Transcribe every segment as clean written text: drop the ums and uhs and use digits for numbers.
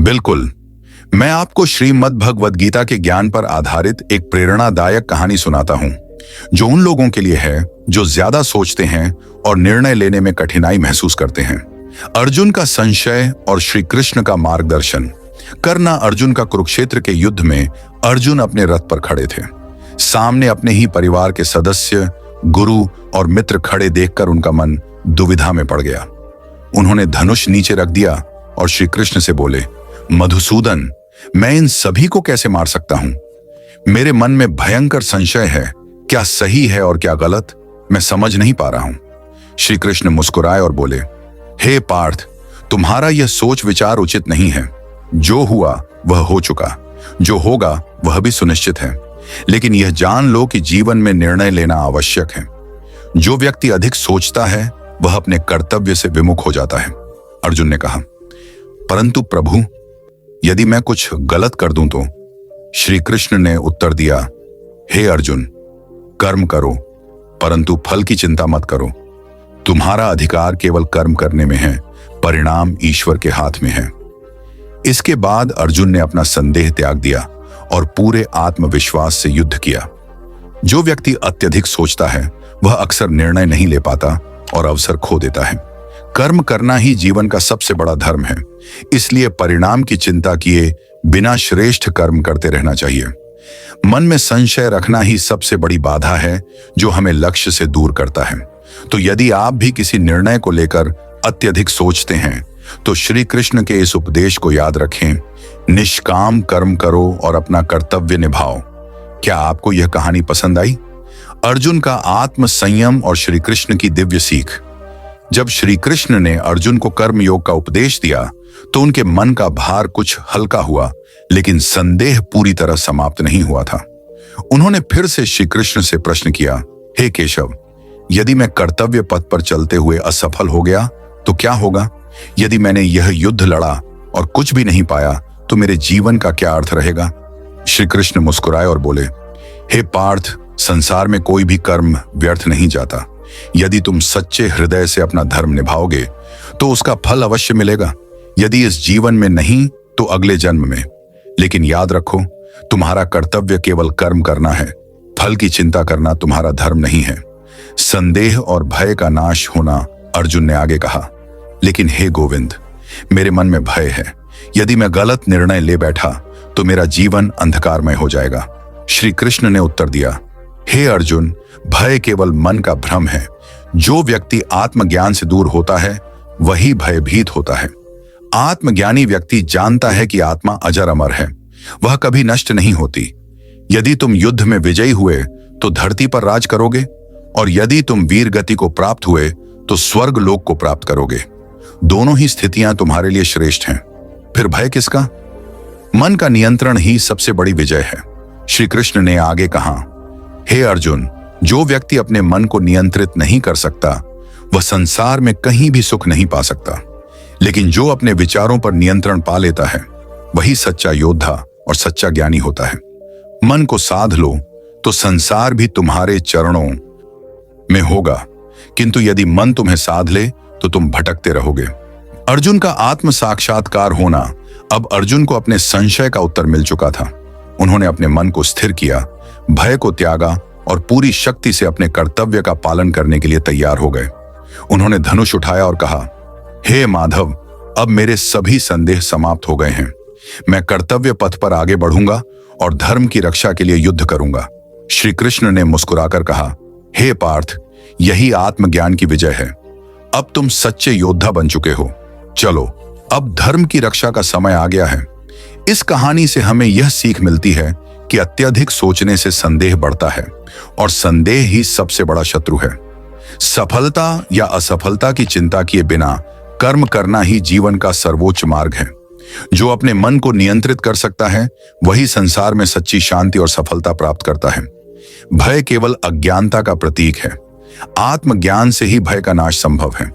बिल्कुल। मैं आपको श्रीमद् भगवद गीता के ज्ञान पर आधारित एक प्रेरणादायक कहानी सुनाता हूं, जो उन लोगों के लिए है जो ज्यादा सोचते हैं और निर्णय लेने में कठिनाई महसूस करते हैं। अर्जुन का संशय और श्री कृष्ण का मार्गदर्शन। कर्ण अर्जुन का कुरुक्षेत्र के युद्ध में अर्जुन अपने रथ पर खड़े थे। सामने अपने ही परिवार के सदस्य, गुरु और मित्र खड़े देखकर उनका मन दुविधा में पड़ गया। उन्होंने धनुष नीचे रख दिया और श्री कृष्ण से बोले, मधुसूदन, मैं इन सभी को कैसे मार सकता हूं? मेरे मन में भयंकर संशय है, क्या सही है और क्या गलत, मैं समझ नहीं पा रहा हूं। श्री कृष्ण मुस्कुराए और बोले, हे पार्थ, तुम्हारा यह सोच विचार उचित नहीं है। जो हुआ वह हो चुका, जो होगा वह भी सुनिश्चित है। लेकिन यह जान लो कि जीवन में निर्णय लेना आवश्यक है। जो व्यक्ति अधिक सोचता है वह अपने कर्तव्य से विमुख हो जाता है। अर्जुन ने कहा, परंतु प्रभु, यदि मैं कुछ गलत कर दूं तो? श्री कृष्ण ने उत्तर दिया, हे अर्जुन, कर्म करो, परंतु फल की चिंता मत करो। तुम्हारा अधिकार केवल कर्म करने में है, परिणाम ईश्वर के हाथ में है। इसके बाद अर्जुन ने अपना संदेह त्याग दिया और पूरे आत्मविश्वास से युद्ध किया। जो व्यक्ति अत्यधिक सोचता है वह अक्सर निर्णय नहीं ले पाता और अवसर खो देता है। कर्म करना ही जीवन का सबसे बड़ा धर्म है, इसलिए परिणाम की चिंता किए बिना श्रेष्ठ कर्म करते रहना चाहिए। मन में संशय रखना ही सबसे बड़ी बाधा है जो हमें लक्ष्य से दूर करता है। तो यदि आप भी किसी निर्णय को लेकर अत्यधिक सोचते हैं तो श्री कृष्ण के इस उपदेश को याद रखें, निष्काम कर्म करो और अपना कर्तव्य निभाओ। क्या आपको यह कहानी पसंद आई? अर्जुन का आत्म संयम और श्री कृष्ण की दिव्य सीख। जब श्री कृष्ण ने अर्जुन को कर्म योग का उपदेश दिया तो उनके मन का भार कुछ हल्का हुआ, लेकिन संदेह पूरी तरह समाप्त नहीं हुआ था। उन्होंने फिर से श्री कृष्ण से प्रश्न किया, हे केशव, यदि मैं कर्तव्य पथ पर चलते हुए असफल हो गया तो क्या होगा? यदि मैंने यह युद्ध लड़ा और कुछ भी नहीं पाया तो मेरे जीवन का क्या अर्थ रहेगा? श्री कृष्ण मुस्कुराए और बोले, हे पार्थ, संसार में कोई भी कर्म व्यर्थ नहीं जाता। यदि तुम सच्चे हृदय से अपना धर्म निभाओगे तो उसका फल अवश्य मिलेगा। यदि इस जीवन में नहीं तो अगले जन्म में। लेकिन याद रखो, तुम्हारा कर्तव्य केवल कर्म करना है, फल की चिंता करना तुम्हारा धर्म नहीं है। संदेह और भय का नाश होना। अर्जुन ने आगे कहा, लेकिन हे गोविंद, मेरे मन में भय है। यदि मैं गलत निर्णय ले बैठा तो मेरा जीवन अंधकारमय हो जाएगा। श्री कृष्ण ने उत्तर दिया, हे अर्जुन, भय केवल मन का भ्रम है। जो व्यक्ति आत्मज्ञान से दूर होता है वही भयभीत होता है। आत्मज्ञानी व्यक्ति जानता है कि आत्मा अजर अमर है, वह कभी नष्ट नहीं होती। यदि तुम युद्ध में विजयी हुए तो धरती पर राज करोगे, और यदि तुम वीर गति को प्राप्त हुए तो स्वर्ग लोक को प्राप्त करोगे। दोनों ही स्थितियां तुम्हारे लिए श्रेष्ठ हैं। फिर भय किसका? मन का नियंत्रण ही सबसे बड़ी विजय है। श्री कृष्ण ने आगे कहा, हे अर्जुन, जो व्यक्ति अपने मन को नियंत्रित नहीं कर सकता वह संसार में कहीं भी सुख नहीं पा सकता। लेकिन जो अपने विचारों पर नियंत्रण पा लेता है वही सच्चा योद्धा और सच्चा ज्ञानी होता है। मन को साध लो तो संसार भी तुम्हारे चरणों में होगा, किंतु यदि मन तुम्हें साध ले तो तुम भटकते रहोगे। अर्जुन का आत्म साक्षात्कार होना। अब अर्जुन को अपने संशय का उत्तर मिल चुका था। उन्होंने अपने मन को स्थिर किया, भय को त्यागा और पूरी शक्ति से अपने कर्तव्य का पालन करने के लिए तैयार हो गए। उन्होंने धनुष उठाया और कहा, हे माधव, अब मेरे सभी संदेह समाप्त हो गए हैं। मैं कर्तव्य पथ पर आगे बढ़ूंगा और धर्म की रक्षा के लिए युद्ध करूंगा। श्री कृष्ण ने मुस्कुराकर कहा, हे पार्थ, यही आत्मज्ञान की विजय है। अब तुम सच्चे योद्धा बन चुके हो। चलो, अब धर्म की रक्षा का समय आ गया है। इस कहानी से हमें यह सीख मिलती है कि अत्यधिक सोचने से संदेह बढ़ता है और संदेह ही सबसे बड़ा शत्रु है। सफलता या असफलता की चिंता किए बिना कर्म करना ही जीवन का सर्वोच्च मार्ग है। जो अपने मन को नियंत्रित कर सकता है वही संसार में सच्ची शांति और सफलता प्राप्त करता है। भय केवल अज्ञानता का प्रतीक है। आत्मज्ञान से ही भय का नाश संभव है।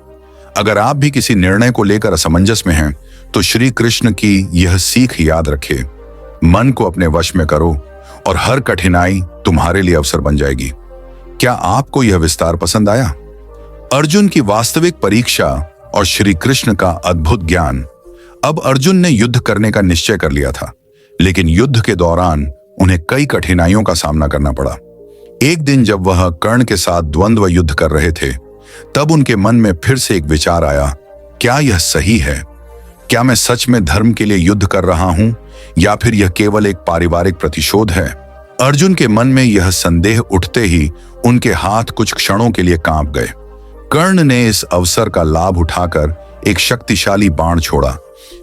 अगर आप भी किसी निर्णय को लेकर असमंजस में हैं तो श्री कृष्ण की यह सीख याद रखें, मन को अपने वश में करो और हर कठिनाई तुम्हारे लिए अवसर बन जाएगी। क्या आपको यह विस्तार पसंद आया? अर्जुन की वास्तविक परीक्षा और श्री कृष्ण का अद्भुत ज्ञान। अब अर्जुन ने युद्ध करने का निश्चय कर लिया था, लेकिन युद्ध के दौरान उन्हें कई कठिनाइयों का सामना करना पड़ा। एक दिन जब वह कर्ण के साथ द्वंद्व युद्ध कर रहे थे, तब उनके मन में फिर से एक विचार आया, क्या यह सही है? क्या मैं सच में धर्म के लिए युद्ध कर रहा हूं या फिर यह केवल एक पारिवारिक प्रतिशोध है? अर्जुन के मन में यह संदेह उठते ही उनके हाथ कुछ क्षणों के लिए कांप गए। कर्ण ने इस अवसर का लाभ उठाकर एक शक्तिशाली बाण छोड़ा,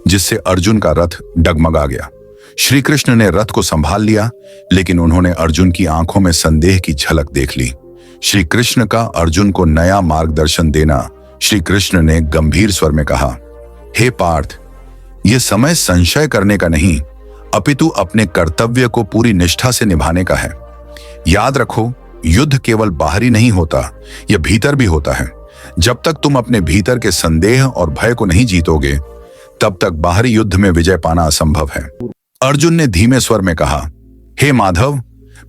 जिससे अर्जुन का रथ डगमगा गया। श्री कृष्ण ने रथ को संभाल लिया, लेकिन उन्होंने अर्जुन की आंखों में संदेह की झलक देख ली। श्री कृष्ण का अर्जुन को नया मार्गदर्शन देना। श्री कृष्ण ने गंभीर स्वर में कहा, हे पार्थ, यह समय संशय करने का नहीं, अपितु अपने कर्तव्य को पूरी निष्ठा से निभाने का है। याद रखो, युद्ध केवल बाहरी नहीं होता, यह भीतर भी होता है। जब तक तुम अपने भीतर के संदेह और भय को नहीं जीतोगे, तब तक बाहरी युद्ध में विजय पाना असंभव है। अर्जुन ने धीमे स्वर में कहा, हे माधव,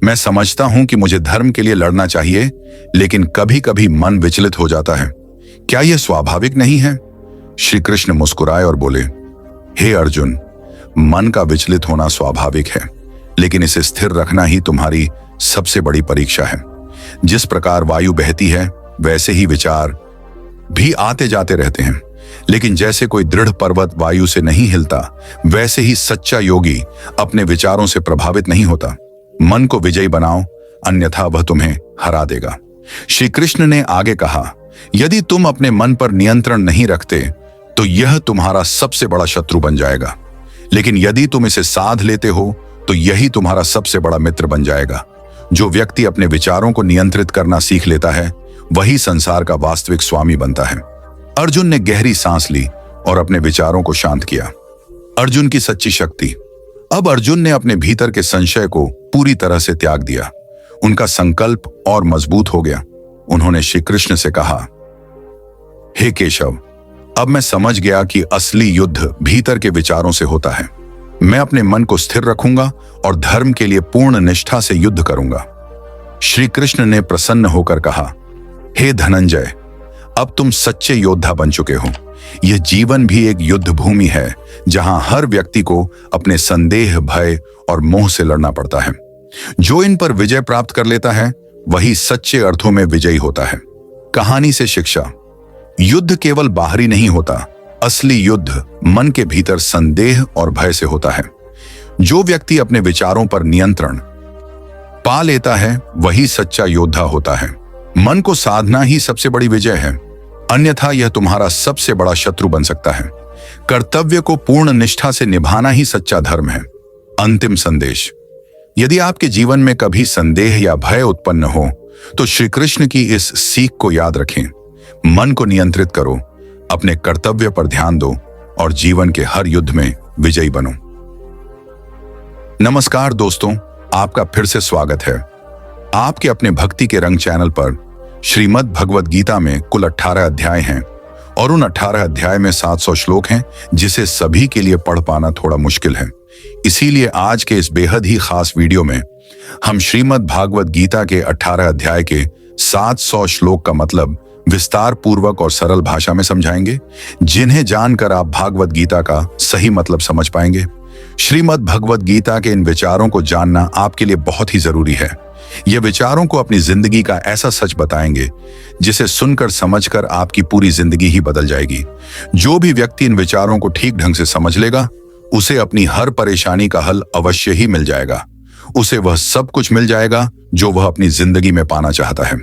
मैं समझता हूं कि मुझे धर्म के लिए लड़ना चाहिए, लेकिन कभी कभी मन विचलित हो जाता है। क्या यह स्वाभाविक नहीं है? श्री कृष्ण मुस्कुराए और बोले, हे अर्जुन, मन का विचलित होना स्वाभाविक है, लेकिन इसे स्थिर रखना ही तुम्हारी सबसे बड़ी परीक्षा है। जिस प्रकार वायु बहती है, वैसे ही विचार भी आते जाते रहते हैं, लेकिन जैसे कोई दृढ़ पर्वत वायु से नहीं हिलता, वैसे ही सच्चा योगी अपने विचारों से प्रभावित नहीं होता। मन को विजयी बनाओ, अन्यथा वह तुम्हें हरा देगा। श्री कृष्ण ने आगे कहा, यदि तुम अपने मन पर नियंत्रण नहीं रखते, तो यह तुम्हारा सबसे बड़ा शत्रु बन जाएगा, लेकिन यदि तुम इसे साध लेते हो, तो यही तुम्हारा सबसे बड़ा मित्र बन जाएगा। जो व्यक्ति अपने विचारों को नियंत्रित करना सीख लेता है, वही संसार का वास्तविक स्वामी बनता है। अर्जुन ने गहरी सांस ली और अपने विचारों को शांत किया। अर्जुन की सच्ची शक्ति। अब अर्जुन ने अपने भीतर के संशय को पूरी तरह से त्याग दिया। उनका संकल्प और मजबूत हो गया। उन्होंने श्री कृष्ण से कहा, हे केशव, अब मैं समझ गया कि असली युद्ध भीतर के विचारों से होता है। मैं अपने मन को स्थिर रखूंगा और धर्म के लिए पूर्ण निष्ठा से युद्ध करूंगा। श्री कृष्ण ने प्रसन्न होकर कहा, हे धनंजय, अब तुम सच्चे योद्धा बन चुके हो। यह जीवन भी एक युद्ध भूमि है, जहां हर व्यक्ति को अपने संदेह, भय और मोह से लड़ना पड़ता है। जो इन पर विजय प्राप्त कर लेता है, वही सच्चे अर्थों में विजयी होता है। कहानी से शिक्षा। युद्ध केवल बाहरी नहीं होता, असली युद्ध मन के भीतर संदेह और भय से होता है। जो व्यक्ति अपने विचारों पर नियंत्रण पा लेता है, वही सच्चा योद्धा होता है। मन को साधना ही सबसे बड़ी विजय है, अन्यथा यह तुम्हारा सबसे बड़ा शत्रु बन सकता है। कर्तव्य को पूर्ण निष्ठा से निभाना ही सच्चा धर्म है। अंतिम संदेश। यदि आपके जीवन में कभी संदेह या भय उत्पन्न हो, तो श्री कृष्ण की इस सीख को याद रखें। मन को नियंत्रित करो, अपने कर्तव्य पर ध्यान दो और जीवन के हर युद्ध में विजयी बनो। नमस्कार दोस्तों, आपका फिर से स्वागत है आपके अपने भक्ति के रंग चैनल पर। श्रीमद् भगवद गीता में कुल 18 अध्याय हैं और उन 18 अध्याय में 700 श्लोक हैं, जिसे सभी के लिए पढ़ पाना थोड़ा मुश्किल है। इसीलिए आज के इस बेहद ही खास वीडियो में हम श्रीमद् भागवत गीता के 18 अध्याय के 700 श्लोक का मतलब विस्तार पूर्वक और सरल भाषा में समझाएंगे, जिन्हें जानकर आप भागवत गीता का सही मतलब समझ पाएंगे। श्रीमद् भगवत गीता के इन विचारों को जानना आपके लिए बहुत ही जरूरी है। ये विचारों को अपनी जिंदगी का ऐसा सच बताएंगे जिसे सुनकर समझकर आपकी पूरी जिंदगी ही बदल जाएगी। जो भी व्यक्ति इन विचारों को ठीक ढंग से समझ लेगा, उसे अपनी हर परेशानी का हल अवश्य ही मिल जाएगा। उसे वह सब कुछ मिल जाएगा जो वह अपनी जिंदगी में पाना चाहता है।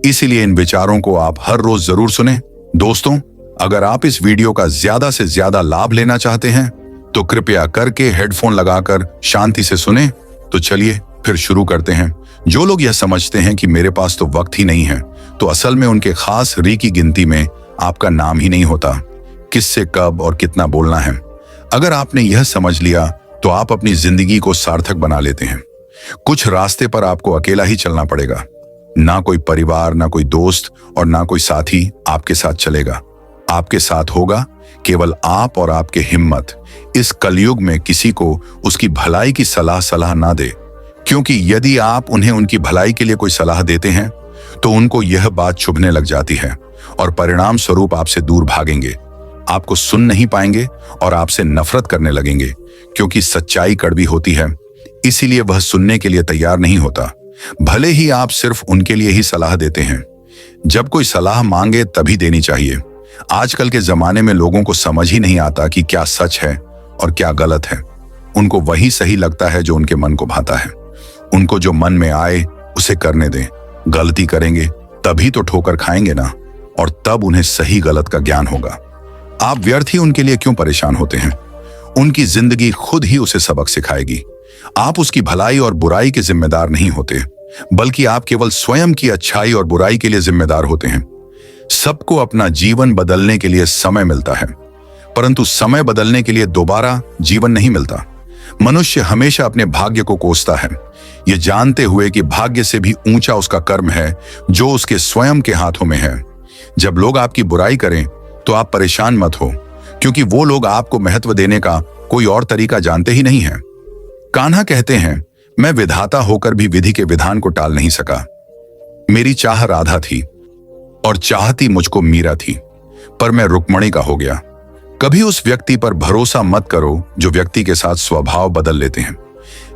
इसीलिए इन विचारों को आप हर रोज जरूर सुने। दोस्तों, अगर आप इस वीडियो का ज्यादा से ज्यादा लाभ लेना चाहते हैं, तो कृपया करके हेडफोन लगाकर शांति से सुने। तो चलिए फिर शुरू करते हैं। जो लोग यह समझते हैं कि मेरे पास तो वक्त ही नहीं है, तो असल में उनके खास री की गिनती में आपका नाम ही नहीं होता। किससे कब और कितना बोलना है, अगर आपने यह समझ लिया तो आप अपनी जिंदगी को सार्थक बना लेते हैं। कुछ रास्ते पर आपको अकेला ही चलना पड़ेगा। ना कोई परिवार, ना कोई दोस्त और ना कोई साथी आपके साथ चलेगा। आपके साथ होगा केवल आप और आपके हिम्मत। इस कलयुग में किसी को उसकी भलाई की सलाह ना दे, क्योंकि यदि आप उन्हें उनकी भलाई के लिए कोई सलाह देते हैं, तो उनको यह बात चुभने लग जाती है और परिणाम स्वरूप आपसे दूर भागेंगे। आपको सुन नहीं पाएंगे और आपसे नफरत करने लगेंगे, क्योंकि सच्चाई कड़वी होती है, इसीलिए वह सुनने के लिए तैयार नहीं होता। भले ही आप सिर्फ उनके लिए ही सलाह देते हैं। जब कोई सलाह मांगे तभी देनी चाहिए। आजकल के जमाने में लोगों को समझ ही नहीं आता कि क्या सच है और क्या गलत है। उनको वही सही लगता है जो उनके मन को भाता है। उनको जो मन में आए उसे करने दें। गलती करेंगे तभी तो ठोकर खाएंगे ना, और तब उन्हें सही गलत का ज्ञान होगा। आप व्यर्थ ही उनके लिए क्यों परेशान होते हैं? उनकी जिंदगी खुद ही उसे सबक सिखाएगी। आप उसकी भलाई और बुराई के जिम्मेदार नहीं होते, बल्कि आप केवल स्वयं की अच्छाई और बुराई के लिए जिम्मेदार होते हैं। सबको अपना जीवन बदलने के लिए समय मिलता है, परंतु समय बदलने के लिए दोबारा जीवन नहीं मिलता। मनुष्य हमेशा अपने भाग्य को कोसता है, ये जानते हुए कि भाग्य से भी ऊंचा उसका कर्म है जो उसके स्वयं के हाथों में है। जब लोग आपकी बुराई करें तो आप परेशान मत हो, क्योंकि वो लोग आपको महत्व देने का कोई और तरीका जानते ही नहीं है। कान्हा कहते हैं, मैं विधाता होकर भी विधि के विधान को टाल नहीं सका। मेरी चाह राधा थी और चाहती मुझको मीरा थी, पर मैं रुक्मणी का हो गया। कभी उस व्यक्ति पर भरोसा मत करो जो व्यक्ति के साथ स्वभाव बदल लेते हैं।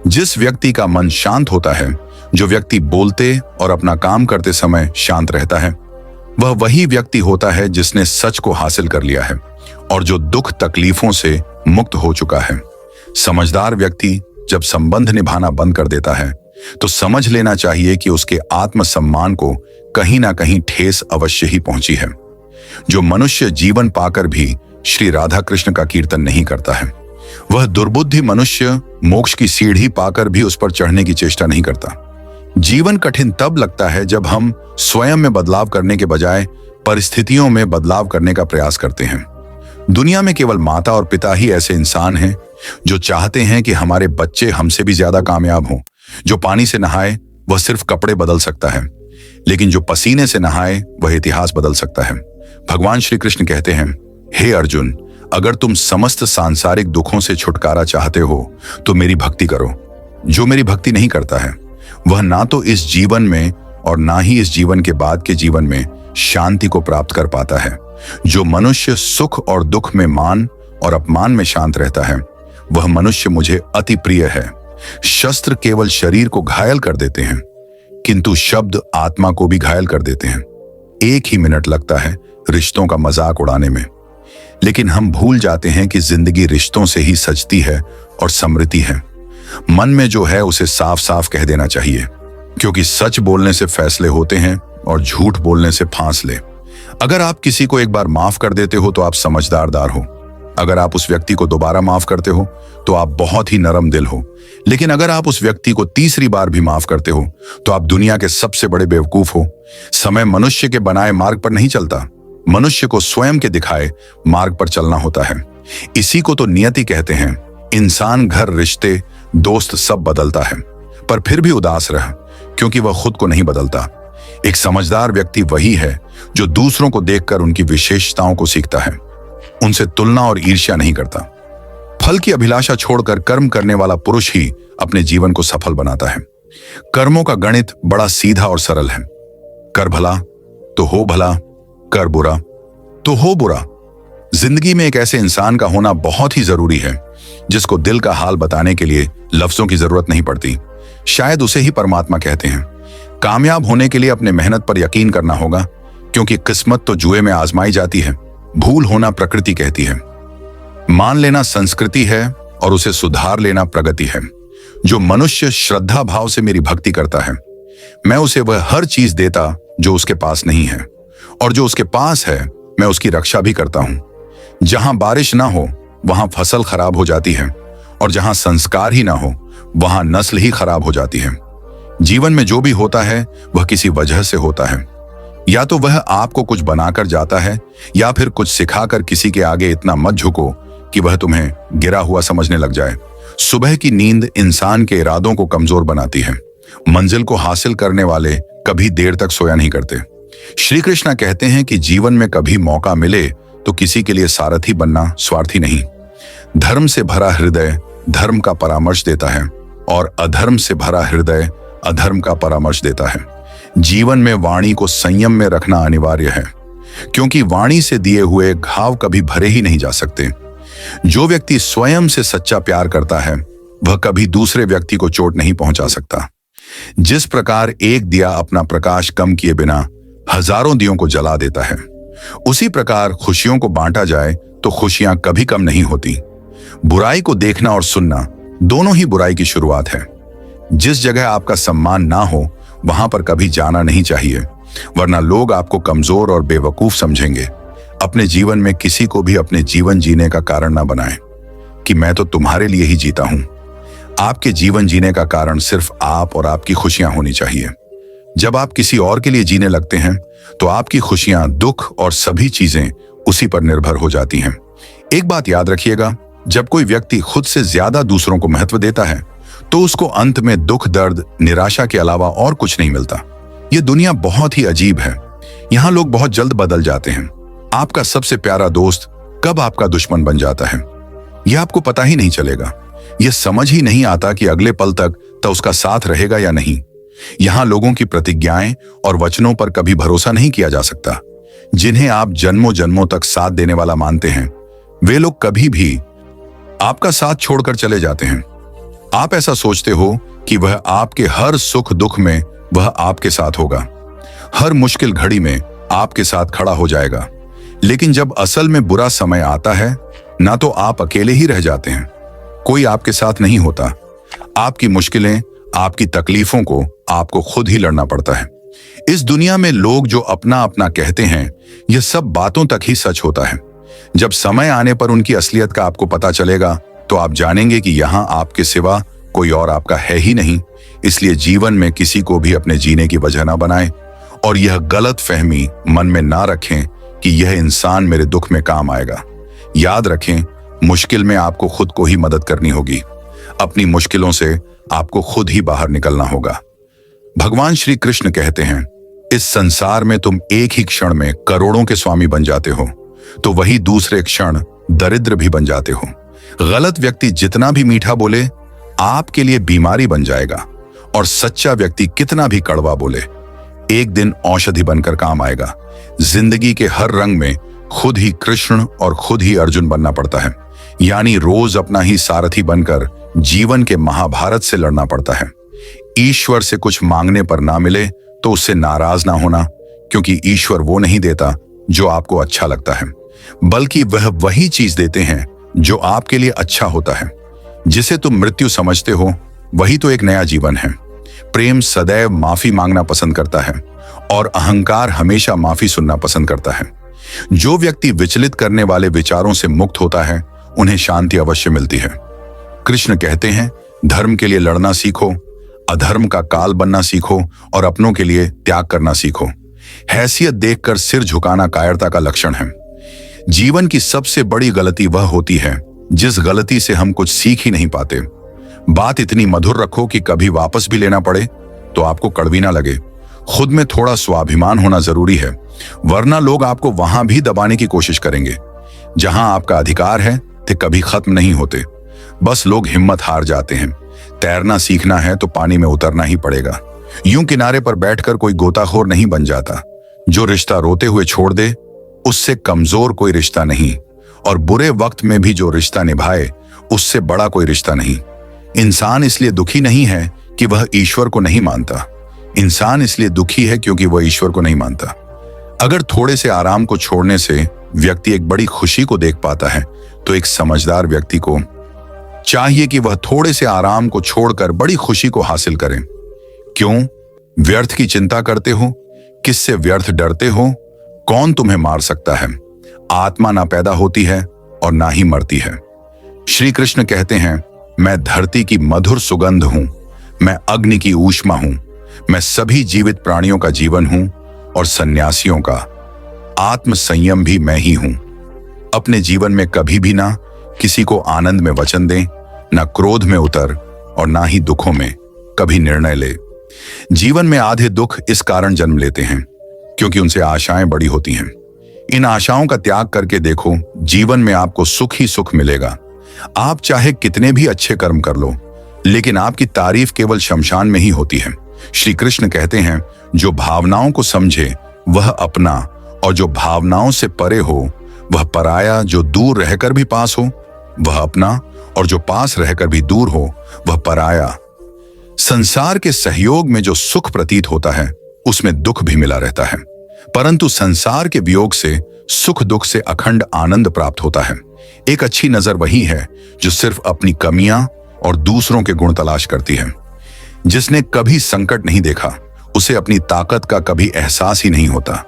जिस व्यक्ति का मन शांत होता है, जो व्यक्ति बोलते और अपना काम करते समय शांत रहता है, वह वही व्यक्ति होता है जिसने सच को हासिल कर लिया है और जो दुख तकलीफों से मुक्त हो चुका है। समझदार व्यक्ति जब संबंध निभाना बंद कर देता है तो समझ लेना चाहिए कि उसके आत्मसम्मान को कहीं ना कहीं ठेस अवश्य ही पहुंची है। जो मनुष्य जीवन पाकर भी श्री राधा कृष्ण का कीर्तन नहीं करता है, वह दुर्बुद्धि मनुष्य मोक्ष की सीढ़ी पाकर भी उस पर चढ़ने की चेष्टा नहीं करता। जीवन कठिन तब लगता है जब हम स्वयं में बदलाव करने के बजाय परिस्थितियों में बदलाव करने का प्रयास करते हैं। दुनिया में केवल माता और पिता ही ऐसे इंसान हैं जो चाहते हैं कि हमारे बच्चे हमसे भी ज्यादा कामयाब हों। जो पानी से नहाए वह सिर्फ कपड़े बदल सकता है, लेकिन जो पसीने से नहाए वह इतिहास बदल सकता है। भगवान श्री कृष्ण कहते हैं, हे अर्जुन, अगर तुम समस्त सांसारिक दुखों से छुटकारा चाहते हो तो मेरी भक्ति करो। जो मेरी भक्ति नहीं करता है वह ना तो इस जीवन में और ना ही इस जीवन के बाद के जीवन में शांति को प्राप्त कर पाता है। जो मनुष्य सुख और दुख में मान और अपमान में शांत रहता है, वह मनुष्य मुझे अति प्रिय है। शस्त्र केवल शरीर को घायल कर देते हैं, किंतु शब्द आत्मा को भी घायल कर देते हैं। एक ही मिनट लगता है रिश्तों का मजाक उड़ाने में, लेकिन हम भूल जाते हैं कि जिंदगी रिश्तों से ही सजती है और समृद्धि है। मन में जो है उसे साफ साफ कह देना चाहिए, क्योंकि सच बोलने से फैसले होते हैं और झूठ बोलने से फांसले। अगर आप किसी को एक बार माफ कर देते हो तो आप समझदार हो। अगर आप उस व्यक्ति को दोबारा माफ करते हो तो आप बहुत ही नरम दिल हो। लेकिन अगर आप उस व्यक्ति को तीसरी बार भी माफ करते हो तो आप दुनिया के सबसे बड़े बेवकूफ हो। समय मनुष्य के बनाए मार्ग पर नहीं चलता, मनुष्य को स्वयं के दिखाए मार्ग पर चलना होता है। इसी को तो नियति कहते हैं। इंसान, घर, रिश्ते, दोस्त सब बदलता है, पर फिर भी उदास रह, क्योंकि वह खुद को नहीं बदलता। एक समझदार व्यक्ति वही है जो दूसरों को देखकर उनकी विशेषताओं को सीखता है, उनसे तुलना और ईर्ष्या नहीं करता। फल की अभिलाषा छोड़कर कर्म करने वाला पुरुष ही अपने जीवन को सफल बनाता है। कर्मों का गणित बड़ा सीधा और सरल है। कर भला तो हो भला, कर बुरा तो हो बुरा। जिंदगी में एक ऐसे इंसान का होना बहुत ही जरूरी है जिसको दिल का हाल बताने के लिए लफ्जों की जरूरत नहीं पड़ती। शायद उसे ही परमात्मा कहते हैं। कामयाब होने के लिए अपने मेहनत पर यकीन करना होगा, क्योंकि किस्मत तो जुए में आजमाई जाती है। भूल होना प्रकृति कहती है। मान लेना संस्कृति है और उसे सुधार लेना प्रगति है। जो मनुष्य श्रद्धा भाव से मेरी भक्ति करता है, मैं उसे वह हर चीज देता जो उसके पास नहीं है, और जो उसके पास है मैं उसकी रक्षा भी करता हूं। जहां बारिश ना हो वहां फसल खराब हो जाती है, और जहां संस्कार ही ना हो वहां नस्ल ही खराब हो जाती है। जीवन में जो भी होता है वह किसी वजह से होता है। या तो वह आपको कुछ बनाकर जाता है, या फिर कुछ सिखाकर किसी के आगे इतना मत झुको कि वह तुम्हें गिरा हुआ समझने लग जाए। सुबह की नींद इंसान के इरादों को कमजोर बनाती है। मंजिल को हासिल करने वाले कभी देर तक सोया नहीं करते। श्री कृष्ण कहते हैं कि जीवन में कभी मौका मिले तो किसी के लिए सारथी बनना स्वार्थी नहीं। धर्म से भरा हृदय धर्म का परामर्श देता है, और अधर्म से भरा हृदय अधर्म का परामर्श देता है। जीवन में वाणी को संयम में रखना अनिवार्य है। क्योंकि वाणी से दिए हुए घाव कभी भरे ही नहीं जा सकते। जो व्यक्ति स्वयं से सच्चा प्यार करता है वह कभी दूसरे व्यक्ति को चोट नहीं पहुंचा सकता। जिस प्रकार एक दिया अपना प्रकाश कम किए बिना हजारों दियों को जला देता है, उसी प्रकार खुशियों को बांटा जाए तो खुशियां कभी कम नहीं होती। बुराई को देखना और सुनना दोनों ही बुराई की शुरुआत है। जिस जगह आपका सम्मान ना हो वहां पर कभी जाना नहीं चाहिए, वरना लोग आपको कमजोर और बेवकूफ समझेंगे। अपने जीवन में किसी को भी अपने जीवन जीने का कारण ना बनाएं कि मैं तो तुम्हारे लिए ही जीता हूं। आपके जीवन जीने का कारण सिर्फ आप और आपकी खुशियां होनी चाहिए। जब आप किसी और के लिए जीने लगते हैं तो आपकी खुशियां, दुख और सभी चीजें उसी पर निर्भर हो जाती हैं। एक बात याद रखिएगा, जब कोई व्यक्ति खुद से ज्यादा दूसरों को महत्व देता है तो उसको अंत में दुख, दर्द, निराशा के अलावा और कुछ नहीं मिलता। ये दुनिया बहुत ही अजीब है। यहाँ लोग बहुत जल्द बदल जाते हैं। आपका सबसे प्यारा दोस्त कब आपका दुश्मन बन जाता है यह आपको पता ही नहीं चलेगा। यह समझ ही नहीं आता कि अगले पल तक तो उसका साथ रहेगा या नहीं। यहाँ लोगों की प्रतिज्ञाएं और वचनों पर कभी भरोसा नहीं किया जा सकता। जिन्हें आप जन्मों जन्मों तक साथ देने वाला मानते हैं, वे लोग कभी भी आपका साथ छोड़कर चले जाते हैं। आप ऐसा सोचते हो कि वह आपके हर सुख दुख में वह आपके साथ होगा, हर मुश्किल घड़ी में आपके साथ खड़ा हो जाएगा। लेकिन जब असल में बुरा समय आता है ना तो आप अकेले ही रह जाते हैं, कोई आपके साथ नहीं होता। आपकी मुश्किलें, आपकी तकलीफों को आपको खुद ही लड़ना पड़ता है। इस दुनिया में लोग जो अपना अपना कहते हैं, यह सब बातों तक ही सच होता है। जब समय आने पर उनकी असलियत का आपको पता चलेगा तो आप जानेंगे कि यहाँ आपके सिवा कोई और आपका है ही नहीं। इसलिए जीवन में किसी को भी अपने जीने की वजह ना बनाएं और यह गलत फहमी मन में ना रखें कि यह इंसान मेरे दुख में काम आएगा। याद रखें, मुश्किल में आपको खुद को ही मदद करनी होगी। अपनी मुश्किलों से आपको खुद ही बाहर निकलना होगा। भगवान श्री कृष्ण कहते हैं, इस संसार में तुम एक ही क्षण में करोड़ों के स्वामी बन जाते हो तो वही दूसरे क्षण दरिद्र भी बन जाते हो। गलत व्यक्ति जितना भी मीठा बोले आपके लिए बीमारी बन जाएगा और सच्चा व्यक्ति कितना भी कड़वा बोले एक दिन औषधि बनकर काम आएगा। जिंदगी के हर रंग में खुद ही कृष्ण और खुद ही अर्जुन बनना पड़ता है, यानी रोज अपना ही सारथी बनकर जीवन के महाभारत से लड़ना पड़ता है। ईश्वर से कुछ मांगने पर ना मिले तो उससे नाराज ना होना, क्योंकि ईश्वर वो नहीं देता जो आपको अच्छा लगता है, बल्कि वह वही चीज देते हैं जो आपके लिए अच्छा होता है। जिसे तुम मृत्यु समझते हो वही तो एक नया जीवन है। प्रेम सदैव माफी मांगना पसंद करता है और अहंकार हमेशा माफी सुनना पसंद करता है। जो व्यक्ति विचलित करने वाले विचारों से मुक्त होता है उन्हें शांति अवश्य मिलती है। कृष्ण कहते हैं, धर्म के लिए लड़ना सीखो, अधर्म का काल बनना सीखो और अपनों के लिए त्याग करना सीखो। हैसियत देखकर सिर झुकाना कायरता का लक्षण है। जीवन की सबसे बड़ी गलती वह होती है जिस गलती से हम कुछ सीख ही नहीं पाते। बात इतनी मधुर रखो कि कभी वापस भी लेना पड़े तो आपको कड़वी ना लगे। खुद में थोड़ा स्वाभिमान होना जरूरी है, वरना लोग आपको वहां भी दबाने की कोशिश करेंगे। जहां आपका अधिकार है ते कभी खत्म नहीं होते, बस लोग हिम्मत हार जाते हैं। तैरना सीखना है तो पानी में उतरना ही पड़ेगा। यूं किनारे पर बैठकर कोई गोताखोर नहीं बन जाता। जो रिश्ता रोते हुए छोड़ दे उससे कमजोर कोई रिश्ता नहीं, और बुरे वक्त में भी जो रिश्ता निभाए उससे बड़ा कोई रिश्ता नहीं। इंसान इसलिए दुखी नहीं है कि वह ईश्वर को नहीं मानता, इंसान इसलिए दुखी है क्योंकि वह ईश्वर को नहीं मानता। अगर थोड़े से आराम को छोड़ने से व्यक्ति एक बड़ी खुशी को देख पाता है तो एक समझदार व्यक्ति को चाहिए कि वह थोड़े से आराम को छोड़कर बड़ी खुशी को हासिल करें। क्यों व्यर्थ की चिंता करते हो? किससे व्यर्थ डरते हो? कौन तुम्हें मार सकता है? आत्मा ना पैदा होती है और ना ही मरती है। श्री कृष्ण कहते हैं, मैं धरती की मधुर सुगंध हूं, मैं अग्नि की ऊष्मा हूं, मैं सभी जीवित प्राणियों का जीवन हूं और सन्यासियों का आत्म संयम भी मैं ही हूं। अपने जीवन में कभी भी ना किसी को आनंद में वचन दें, ना क्रोध में उतर और ना ही दुखों में कभी निर्णय ले। जीवन में आधे दुख इस कारण जन्म लेते हैं क्योंकि उनसे आशाएं बड़ी होती हैं। इन आशाओं का त्याग करके देखो, जीवन में आपको सुख ही सुख मिलेगा। आप चाहे कितने भी अच्छे कर्म कर लो, लेकिन आपकी तारीफ केवल शमशान में ही होती है। श्री कृष्ण कहते हैं, जो भावनाओं को समझे वह अपना और जो भावनाओं से परे हो वह पराया, जो दूर रहकर भी पास हो वह अपना, और जो पास रहकर भी दूर हो वह पराया। संसार के सहयोग में जो सुख प्रतीत होता है उसमें दुख भी मिला रहता है, परंतु संसार के वियोग से सुख दुख से अखंड आनंद प्राप्त होता है। एक अच्छी नजर वही है जो सिर्फ अपनी कमियां और दूसरों के गुण तलाश करती है। जिसने कभी संकट नहीं देखा उसे अपनी ताकत का कभी एहसास ही नहीं होता।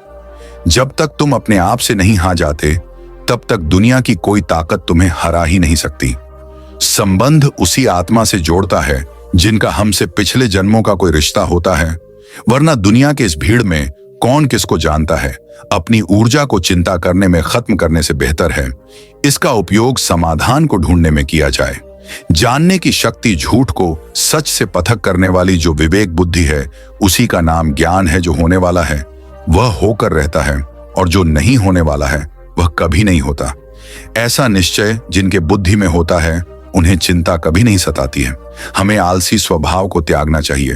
जब तक तुम अपने आप से नहीं हार जाते तब तक दुनिया की कोई ताकत तुम्हें हरा ही नहीं सकती। संबंध उसी आत्मा से जोड़ता है जिनका हमसे पिछले जन्मों का कोई रिश्ता होता है, वरना दुनिया के इस भीड़ में कौन किसको जानता है। अपनी ऊर्जा को चिंता करने में खत्म करने से बेहतर है इसका उपयोग समाधान को ढूंढने में किया जाए। जानने की शक्ति झूठ को सच से पृथक करने वाली जो विवेक बुद्धि है उसी का नाम ज्ञान है। जो होने वाला है वह होकर रहता है और जो नहीं होने वाला है वह कभी नहीं होता। ऐसा निश्चय जिनके बुद्धि में होता है उन्हें चिंता कभी नहीं सताती है। हमें आलसी स्वभाव को त्यागना चाहिए।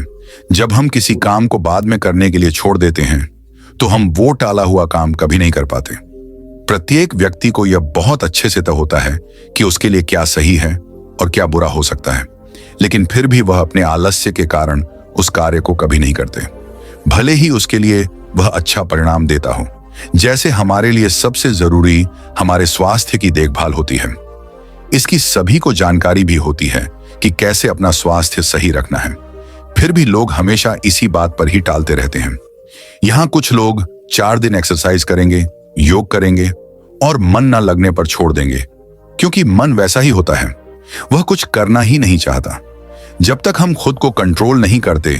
जब हम किसी काम को बाद में करने के लिए छोड़ देते हैं तो हम वो टाला हुआ काम कभी नहीं कर पाते। प्रत्येक व्यक्ति को यह बहुत अच्छे से तय होता है कि उसके लिए क्या सही है और क्या बुरा हो सकता है, लेकिन फिर भी वह अपने आलस्य के कारण उस कार्य को कभी नहीं करते, भले ही उसके लिए वह अच्छा परिणाम देता हो। जैसे हमारे लिए सबसे जरूरी हमारे स्वास्थ्य की देखभाल होती है, इसकी सभी को जानकारी भी होती है कि कैसे अपना स्वास्थ्य सही रखना है, फिर भी लोग हमेशा इसी बात पर ही टालते रहते हैं। यहाँ कुछ लोग 4 दिन एक्सरसाइज करेंगे, योग करेंगे और मन न लगने पर छोड़ देंगे, क्योंकि मन वैसा ही होता है, वह कुछ करना ही नहीं चाहता। जब तक हम खुद को कंट्रोल नहीं करते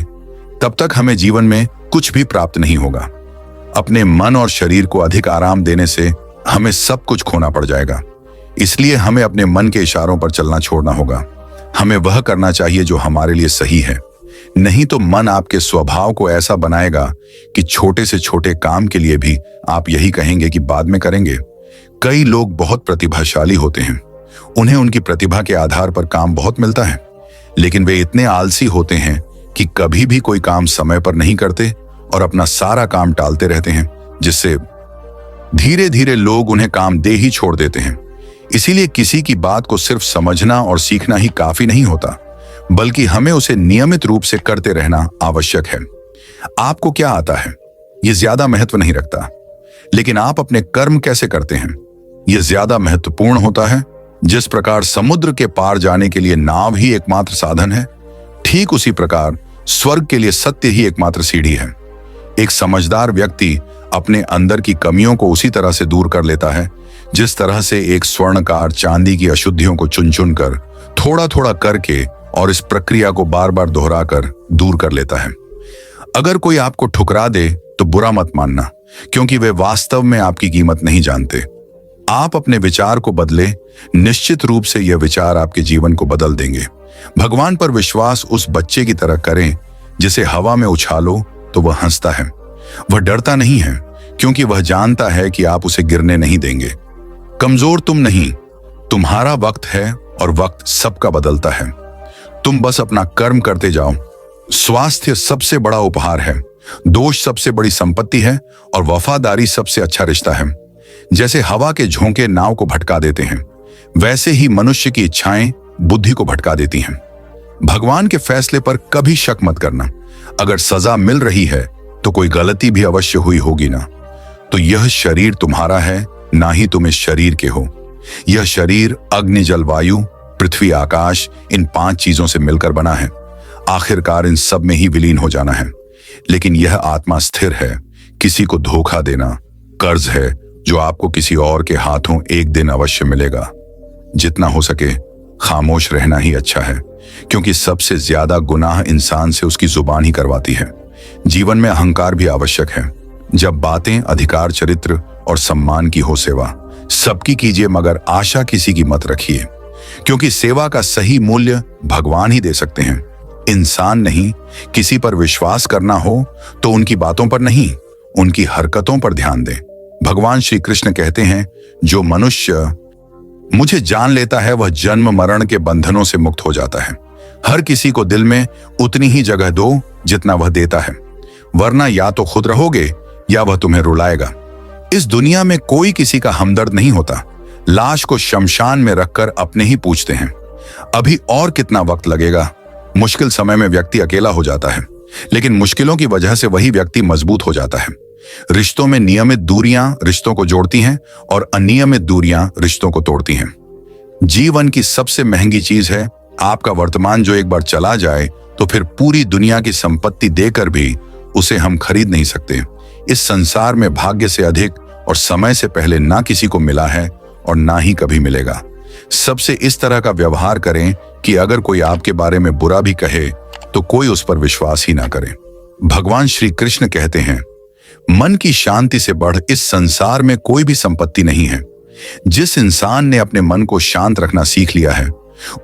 तब तक हमें जीवन में कुछ भी प्राप्त नहीं होगा। अपने मन और शरीर को अधिक आराम देने से हमें सब कुछ खोना पड़ जाएगा। इसलिए हमें अपने मन के इशारों पर चलना छोड़ना होगा। हमें वह करना चाहिए जो हमारे लिए सही है, नहीं तो मन आपके स्वभाव को ऐसा बनाएगा कि छोटे से छोटे काम के लिए भी आप यही कहेंगे कि बाद में करेंगे। कई लोग बहुत प्रतिभाशाली होते हैं, उन्हें उनकी प्रतिभा के आधार पर काम बहुत मिलता है, लेकिन वे इतने आलसी होते हैं कि कभी भी कोई काम समय पर नहीं करते और अपना सारा काम टालते रहते हैं, जिससे धीरे धीरे लोग उन्हें काम दे ही छोड़ देते हैं। इसीलिए किसी की बात को सिर्फ समझना और सीखना ही काफी नहीं होता, बल्कि हमें उसे नियमित रूप से करते रहना आवश्यक है। आपको क्या आता है यह ज्यादा महत्व नहीं रखता, लेकिन आप अपने कर्म कैसे करते हैं यह ज्यादा महत्वपूर्ण होता है। जिस प्रकार समुद्र के पार जाने के लिए नाव ही एकमात्र साधन है, ठीक उसी प्रकार स्वर्ग के लिए सत्य ही एकमात्र सीढ़ी है। एक समझदार व्यक्ति अपने अंदर की कमियों को उसी तरह से दूर कर लेता है जिस तरह से एक स्वर्णकार चांदी की अशुद्धियों को चुन चुन कर थोड़ा थोड़ा करके और इस प्रक्रिया को बार बार दोहराकर दूर कर लेता है। अगर कोई आपको ठुकरा दे तो बुरा मत मानना, क्योंकि वे वास्तव में आपकी कीमत नहीं जानते। आप अपने विचार को बदले, निश्चित रूप से यह विचार आपके जीवन को बदल देंगे। भगवान पर विश्वास उस बच्चे की तरह करें जिसे हवा में उछालो तो वह हंसता है। वह डरता नहीं है, क्योंकि वह जानता है कि आप उसे गिरने नहीं देंगे। कमजोर तुम नहीं, तुम्हारा वक्त है और वक्त सबका बदलता है। तुम बस अपना कर्म करते जाओ। स्वास्थ्य सबसे बड़ा उपहार है, दोष सबसे बड़ी संपत्ति है और वफादारी सबसे अच्छा रिश्ता है। जैसे हवा के झोंके नाव को भटका देते हैं, वैसे ही मनुष्य की इच्छाएं बुद्धि को भटका देती हैं। भगवान के फैसले पर कभी शक मत करना। अगर सजा मिल रही है तो कोई गलती भी अवश्य हुई होगी ना। तो यह शरीर तुम्हारा है, ना ही तुम इस शरीर के हो। यह शरीर अग्नि, जल, वायु, पृथ्वी, आकाश, इन 5 चीजों से मिलकर बना है। आखिरकार इन सब में ही विलीन हो जाना है। लेकिन यह आत्मा स्थिर है। किसी को धोखा देना कर्ज है जो आपको किसी और के हाथों एक दिन अवश्य मिलेगा। जितना हो सके खामोश रहना ही अच्छा है, क्योंकि सबसे ज्यादा गुनाह इंसान से उसकी जुबान ही करवाती है। जीवन में अहंकार भी आवश्यक है। जब बातें अधिकार, चरित्र और सम्मान की हो, सेवा सबकी कीजिए, मगर आशा किसी की मत रखिए, क्योंकि सेवा का सही मूल्य भगवान ही दे सकते हैं, इंसान नहीं। किसी पर विश्वास करना हो तो उनकी बातों पर नहीं, उनकी हरकतों पर ध्यान दें। भगवान श्री कृष्ण कहते हैं, जो मनुष्य मुझे जान लेता है वह जन्म मरण के बंधनों से मुक्त हो जाता है। हर किसी को दिल में उतनी ही जगह दो जितना वह देता है, वरना या तो खुद रहोगे या वह तुम्हें रुलाएगा। इस दुनिया में कोई किसी का हमदर्द नहीं होता। लाश को शमशान में रखकर अपने ही पूछते हैं, अभी और कितना वक्त लगेगा। मुश्किल समय में व्यक्ति अकेला हो जाता है, लेकिन मुश्किलों की वजह से वही व्यक्ति मजबूत हो जाता है। रिश्तों में नियमित दूरियां रिश्तों को जोड़ती हैं और अनियमित दूरियां रिश्तों को तोड़ती हैं। जीवन की सबसे महंगी चीज है आपका वर्तमान, जो एक बार चला जाए तो फिर पूरी दुनिया की संपत्ति देकर भी उसे हम खरीद नहीं सकते। इस संसार में भाग्य से अधिक और समय से पहले ना किसी को मिला है और ना ही कभी मिलेगा। सबसे इस तरह का व्यवहार करें कि अगर कोई आपके बारे में बुरा भी कहे तो कोई उस पर विश्वास ही ना करे। भगवान श्री कृष्ण कहते हैं, मन की शांति से बढ़ इस संसार में कोई भी संपत्ति नहीं है। जिस इंसान ने अपने मन को शांत रखना सीख लिया है,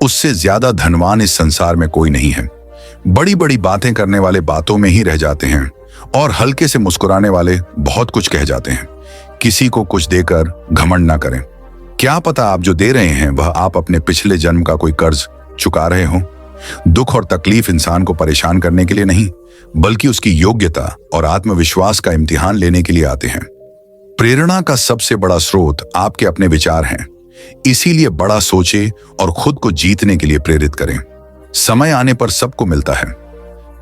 उससे ज्यादा धनवान इस संसार में कोई नहीं है। बड़ी बड़ी बातें करने वाले बातों में ही रह जाते हैं और हल्के से मुस्कुराने वाले बहुत कुछ कह जाते हैं। किसी को कुछ देकर घमंड ना करें। क्या पता आप जो दे रहे हैं वह आप अपने पिछले जन्म का कोई कर्ज चुका रहे हो। दुख और तकलीफ इंसान को परेशान करने के लिए नहीं, बल्कि उसकी योग्यता और आत्मविश्वास का इम्तिहान लेने के लिए आते हैं। प्रेरणा का सबसे बड़ा स्रोत आपके अपने विचार हैं। इसीलिए बड़ा सोचे और खुद को जीतने के लिए प्रेरित करें। समय आने पर सबको मिलता है।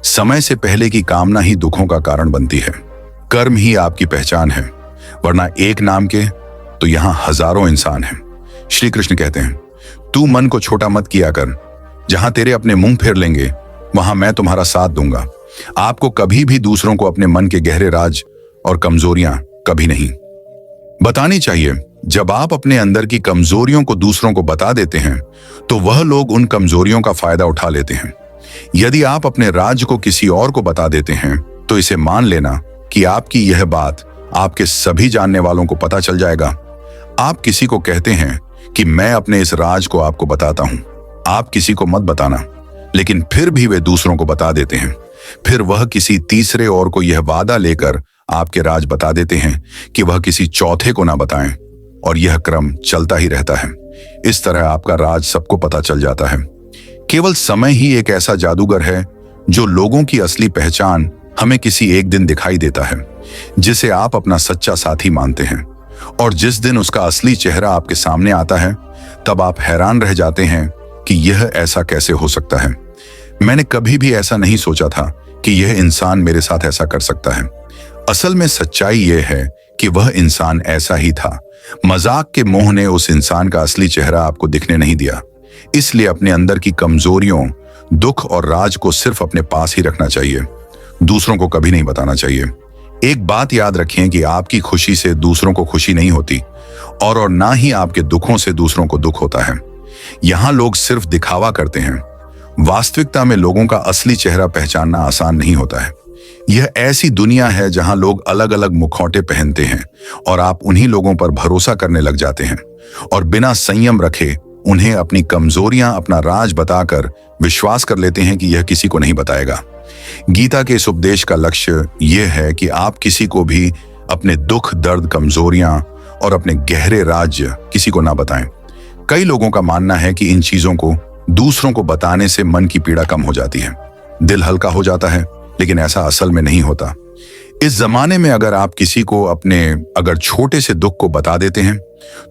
समय से पहले की कामना ही दुखों का कारण बनती है। कर्म ही आपकी पहचान है, वरना एक नाम के तो यहां हजारों इंसान हैं। श्री कृष्ण कहते हैं, तू मन को छोटा मत किया कर। जहां तेरे अपने मुंह फेर लेंगे वहां मैं तुम्हारा साथ दूंगा। आपको कभी भी दूसरों को अपने मन के गहरे राज और कमजोरियां कभी नहीं बतानी चाहिए। जब आप अपने अंदर की कमजोरियों को दूसरों को बता देते हैं तो वह लोग उन कमजोरियों का फायदा उठा लेते हैं। यदि आप अपने राज को किसी और को बता देते हैं तो इसे मान लेना कि आपकी यह बात आपके सभी जानने वालों को पता चल जाएगा। आप किसी को कहते हैं कि मैं अपने इस राज को आपको बताता हूं, आप किसी को मत बताना, लेकिन फिर भी वे दूसरों को बता देते हैं। फिर वह किसी तीसरे और को यह वादा लेकर आपके राज बता देते हैं कि वह किसी चौथे को ना बताएं, और यह क्रम चलता ही रहता है। इस तरह आपका राज सबको पता चल जाता है। केवल समय ही एक ऐसा जादूगर है जो लोगों की असली पहचान हमें किसी एक दिन दिखाई देता है, जिसे आप अपना सच्चा साथी मानते हैं। और जिस दिन उसका असली चेहरा आपके सामने आता है, तब आप हैरान रह जाते हैं कि यह ऐसा कैसे हो सकता है। मैंने कभी भी ऐसा नहीं सोचा था कि यह इंसान मेरे साथ ऐसा कर सकता है। असल में सच्चाई यह है कि वह इंसान ऐसा ही था। मजाक के मोह ने उस इंसान का असली चेहरा आपको दिखने नहीं दिया। इसलिए अपने अंदर की कमजोरियों, दुख और राज को सिर्फ अपने पास ही रखना चाहिए, दूसरों को कभी नहीं बताना चाहिए। एक बात याद रखें कि आपकी खुशी से दूसरों को खुशी नहीं होती, और ना ही आपके दुखों से दूसरों को दुख होता है। यहां लोग सिर्फ दिखावा करते हैं। वास्तविकता में लोगों का असली चेहरा पहचानना आसान नहीं होता है। यह ऐसी दुनिया है जहां लोग अलग अलग मुखौटे पहनते हैं और आप उन्हीं लोगों पर भरोसा करने लग जाते हैं और बिना संयम रखे उन्हें अपनी कमजोरियां, अपना राज बताकर विश्वास कर लेते हैं कि यह किसी को नहीं बताएगा। गीता के इस उपदेश का लक्ष्य यह है कि आप किसी को भी अपने दुख, दर्द, कमजोरियां और अपने गहरे राज किसी को ना बताएं। कई लोगों का मानना है कि इन चीजों को दूसरों को बताने से मन की पीड़ा कम हो जाती है, दिल हल्का हो जाता है, लेकिन ऐसा असल में नहीं होता। इस जमाने में अगर आप किसी को अगर छोटे से दुख को बता देते हैं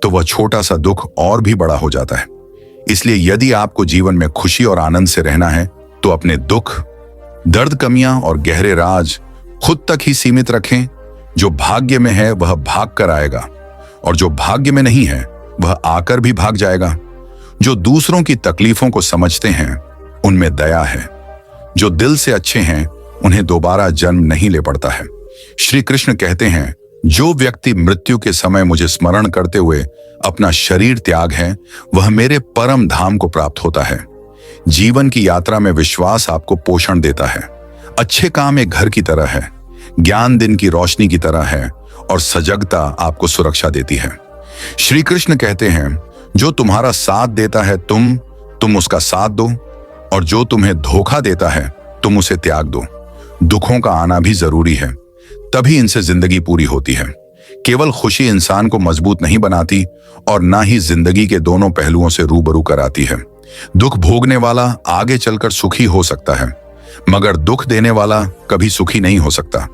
तो वह छोटा सा दुख और भी बड़ा हो जाता है। इसलिए यदि आपको जीवन में खुशी और आनंद से रहना है तो अपने दुख, दर्द, कमियां और गहरे राज खुद तक ही सीमित रखें। जो भाग्य में है वह भाग कर आएगा, और जो भाग्य में नहीं है वह आकर भी भाग जाएगा। जो दूसरों की तकलीफों को समझते हैं उनमें दया है। जो दिल से अच्छे हैं उन्हें दोबारा जन्म नहीं ले पड़ता है। श्री कृष्ण कहते हैं, जो व्यक्ति मृत्यु के समय मुझे स्मरण करते हुए अपना शरीर त्याग है, वह मेरे परम धाम को प्राप्त होता है। जीवन की यात्रा में विश्वास आपको पोषण देता है। अच्छे काम एक घर की तरह है, ज्ञान दिन की रोशनी की तरह है, और सजगता आपको सुरक्षा देती है। श्री कृष्ण कहते हैं, जो तुम्हारा साथ देता है तुम उसका साथ दो, और जो तुम्हें धोखा देता है तुम उसे त्याग दो। दुखों का आना भी जरूरी है, तभी इनसे जिंदगी पूरी होती है। केवल खुशी इंसान को मजबूत नहीं बनाती और ना ही जिंदगी के दोनों पहलुओं से रूबरू कराती है। दुख भोगने वाला आगे चलकर सुखी हो सकता है, मगर दुख देने वाला कभी सुखी नहीं हो सकता।